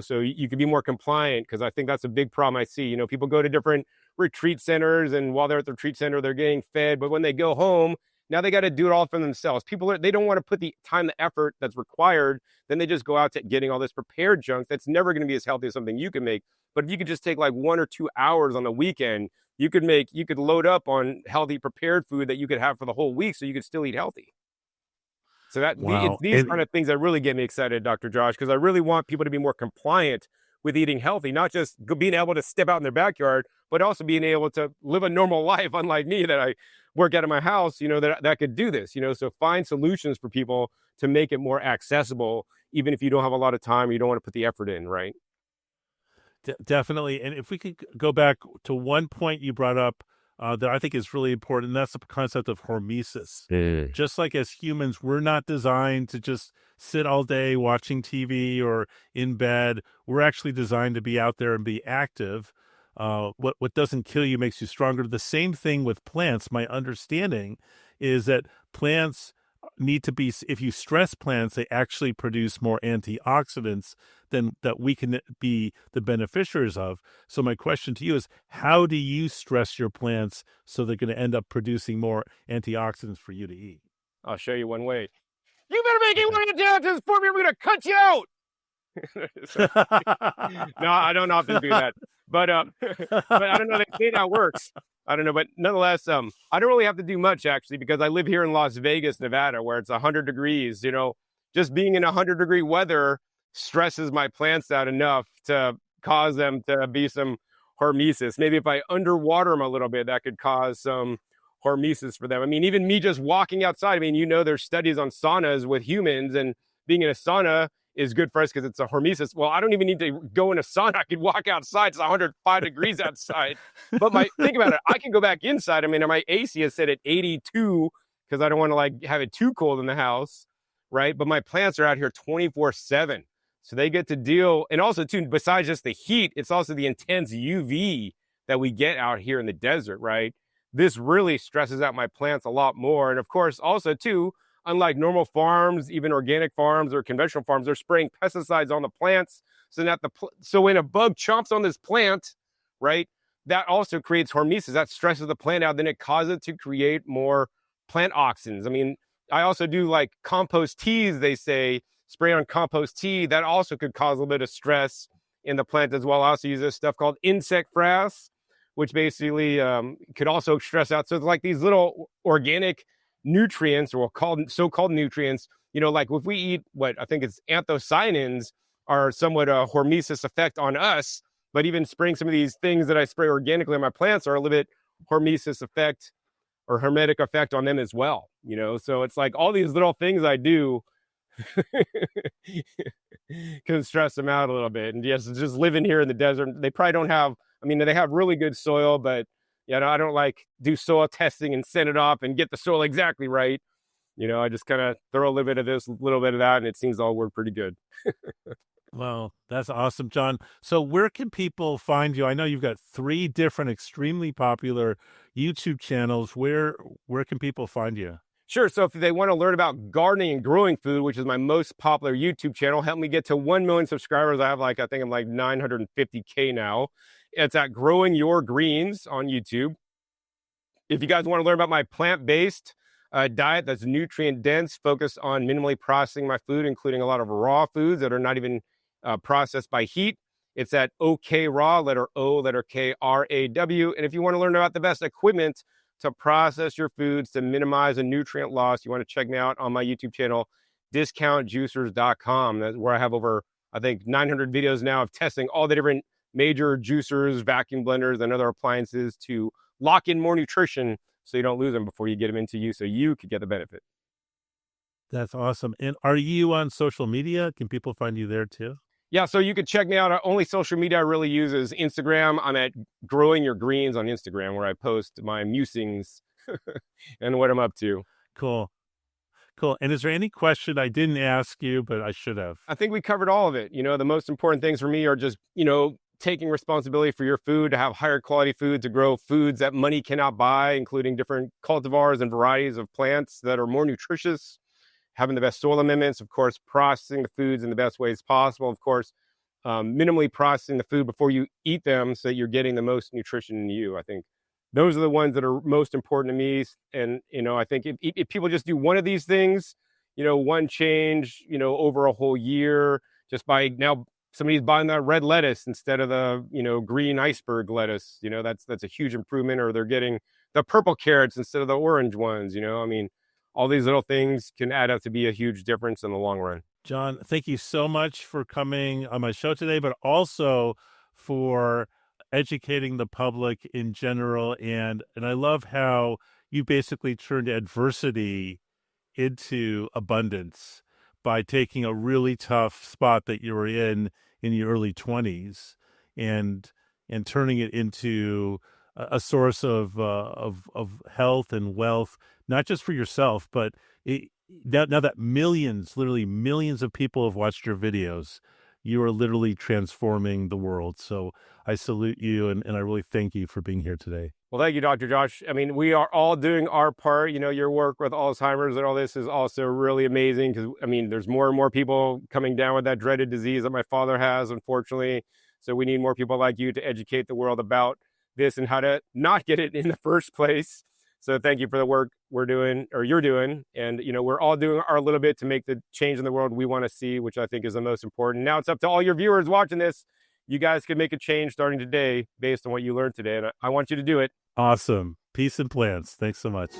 so you can be more compliant. Because I think that's a big problem I see. People go to different retreat centers, and while they're at the retreat center, they're getting fed. But when they go home, now they got to do it all for themselves. They don't want to put the time, the effort that's required. Then they just go out to getting all this prepared junk that's never going to be as healthy as something you can make. But if you could just take like 1 or 2 hours on the weekend, you could load up on healthy prepared food that you could have for the whole week, so you could still eat healthy. So Wow. it's these kind of things that really get me excited, Dr. Josh, because I really want people to be more compliant with eating healthy, not just being able to step out in their backyard, but also being able to live a normal life, unlike me, that I work out of my house, that could do this, so find solutions for people to make it more accessible, even if you don't have a lot of time, you don't want to put the effort in, right? Definitely. And if we could go back to one point you brought up that I think is really important, and that's the concept of hormesis. Just like as humans, we're not designed to just sit all day watching TV or in bed. We're actually designed to be out there and be active. What doesn't kill you makes you stronger. The same thing with plants. My understanding is that plants need to be, if you stress plants, they actually produce more antioxidants than that we can be the beneficiaries of. So my question to you is, how do you stress your plants so they're going to end up producing more antioxidants for you to eat? I'll show you one way. You better make it one antioxidants for me. I'm going to cut you out. No, I don't often do that, but I don't know. They say that works. I don't know, but nonetheless, I don't really have to do much actually because I live here in Las Vegas, Nevada, where it's 100 degrees. Just being in 100-degree weather stresses my plants out enough to cause them to be some hormesis. Maybe if I underwater them a little bit, that could cause some hormesis for them. I mean, even me just walking outside. I mean, there's studies on saunas with humans, and being in a sauna is good for us because it's a hormesis. Well, I don't even need to go in a sauna. I could walk outside. It's 105 degrees outside. But think about it. I can go back inside. I mean, my AC is set at 82 because I don't want to have it too cold in the house, right? But my plants are out here 24/7. So they get to deal. And also too, besides just the heat, it's also the intense UV that we get out here in the desert, right? This really stresses out my plants a lot more. And of course, also too, unlike normal farms, even organic farms or conventional farms, they're spraying pesticides on the plants. So when a bug chomps on this plant, right, that also creates hormesis. That stresses the plant out. Then it causes it to create more plant auxins. I mean, I also do compost teas, they say, spray on compost tea. That also could cause a little bit of stress in the plant as well. I also use this stuff called insect frass, which basically could also stress out. So it's these little organic nutrients, or so-called nutrients, like if we eat what I think it's anthocyanins, are somewhat a hormesis effect on us, but even spraying some of these things that I spray organically on my plants are a little bit hormesis effect or hermetic effect on them as well, so it's all these little things I do can stress them out a little bit. And yes, just living here in the desert, they probably don't have, they have really good soil, but I don't do soil testing and send it off and get the soil exactly right. I just kind of throw a little bit of this, a little bit of that, and it seems to all work pretty good. Well, that's awesome, John. So where can people find you? I know you've got 3 different extremely popular YouTube channels. Where can people find you? Sure. So if they want to learn about gardening and growing food, which is my most popular YouTube channel, help me get to 1 million subscribers. I have I think I'm 950K now. It's at Growing Your Greens on YouTube. If you guys want to learn about my plant-based diet that's nutrient dense, focused on minimally processing my food, including a lot of raw foods that are not even processed by heat, it's at OK Raw, letter O, letter K, RAW. And if you want to learn about the best equipment to process your foods to minimize the nutrient loss, you want to check me out on my YouTube channel, discountjuicers.com. That's where I have over, I think, 900 videos now of testing all the different major juicers, vacuum blenders, and other appliances to lock in more nutrition so you don't lose them before you get them into you, so you could get the benefit. That's awesome. And are you on social media? Can people find you there too? Yeah, so you could check me out. Only social media I really use is Instagram. I'm at Growing Your Greens on Instagram, where I post my musings and what I'm up to. Cool. And is there any question I didn't ask you, but I should have? I think we covered all of it. The most important things for me are just, taking responsibility for your food, to have higher quality food, to grow foods that money cannot buy, including different cultivars and varieties of plants that are more nutritious, having the best soil amendments, of course, processing the foods in the best ways possible, of course, minimally processing the food before you eat them so that you're getting the most nutrition in you. I think those are the ones that are most important to me. And, I think if people just do one of these things, one change, over a whole year, just by now somebody's buying that red lettuce instead of the, green iceberg lettuce, that's a huge improvement. Or they're getting the purple carrots instead of the orange ones, all these little things can add up to be a huge difference in the long run. John, thank you so much for coming on my show today, but also for educating the public in general. And I love how you basically turned adversity into abundance by taking a really tough spot that you were in your early 20s and turning it into a source of health and wealth, not just for yourself, but now that literally millions of people have watched your videos, you are literally transforming the world. So I salute you, and I really thank you for being here today. Well, thank you, Dr. Josh. I mean, we are all doing our part. You know, your work with Alzheimer's and all this is also really amazing because, I mean, there's more and more people coming down with that dreaded disease that my father has, unfortunately. So we need more people like you to educate the world about this and how to not get it in the first place. So thank you for the work we're doing, or you're doing. And, you know, we're all doing our little bit to make the change in the world we want to see, which I think is the most important. Now it's up to all your viewers watching this. You guys can make a change starting today based on what you learned today. And I want you to do it. Awesome. Peace and plants. Thanks so much.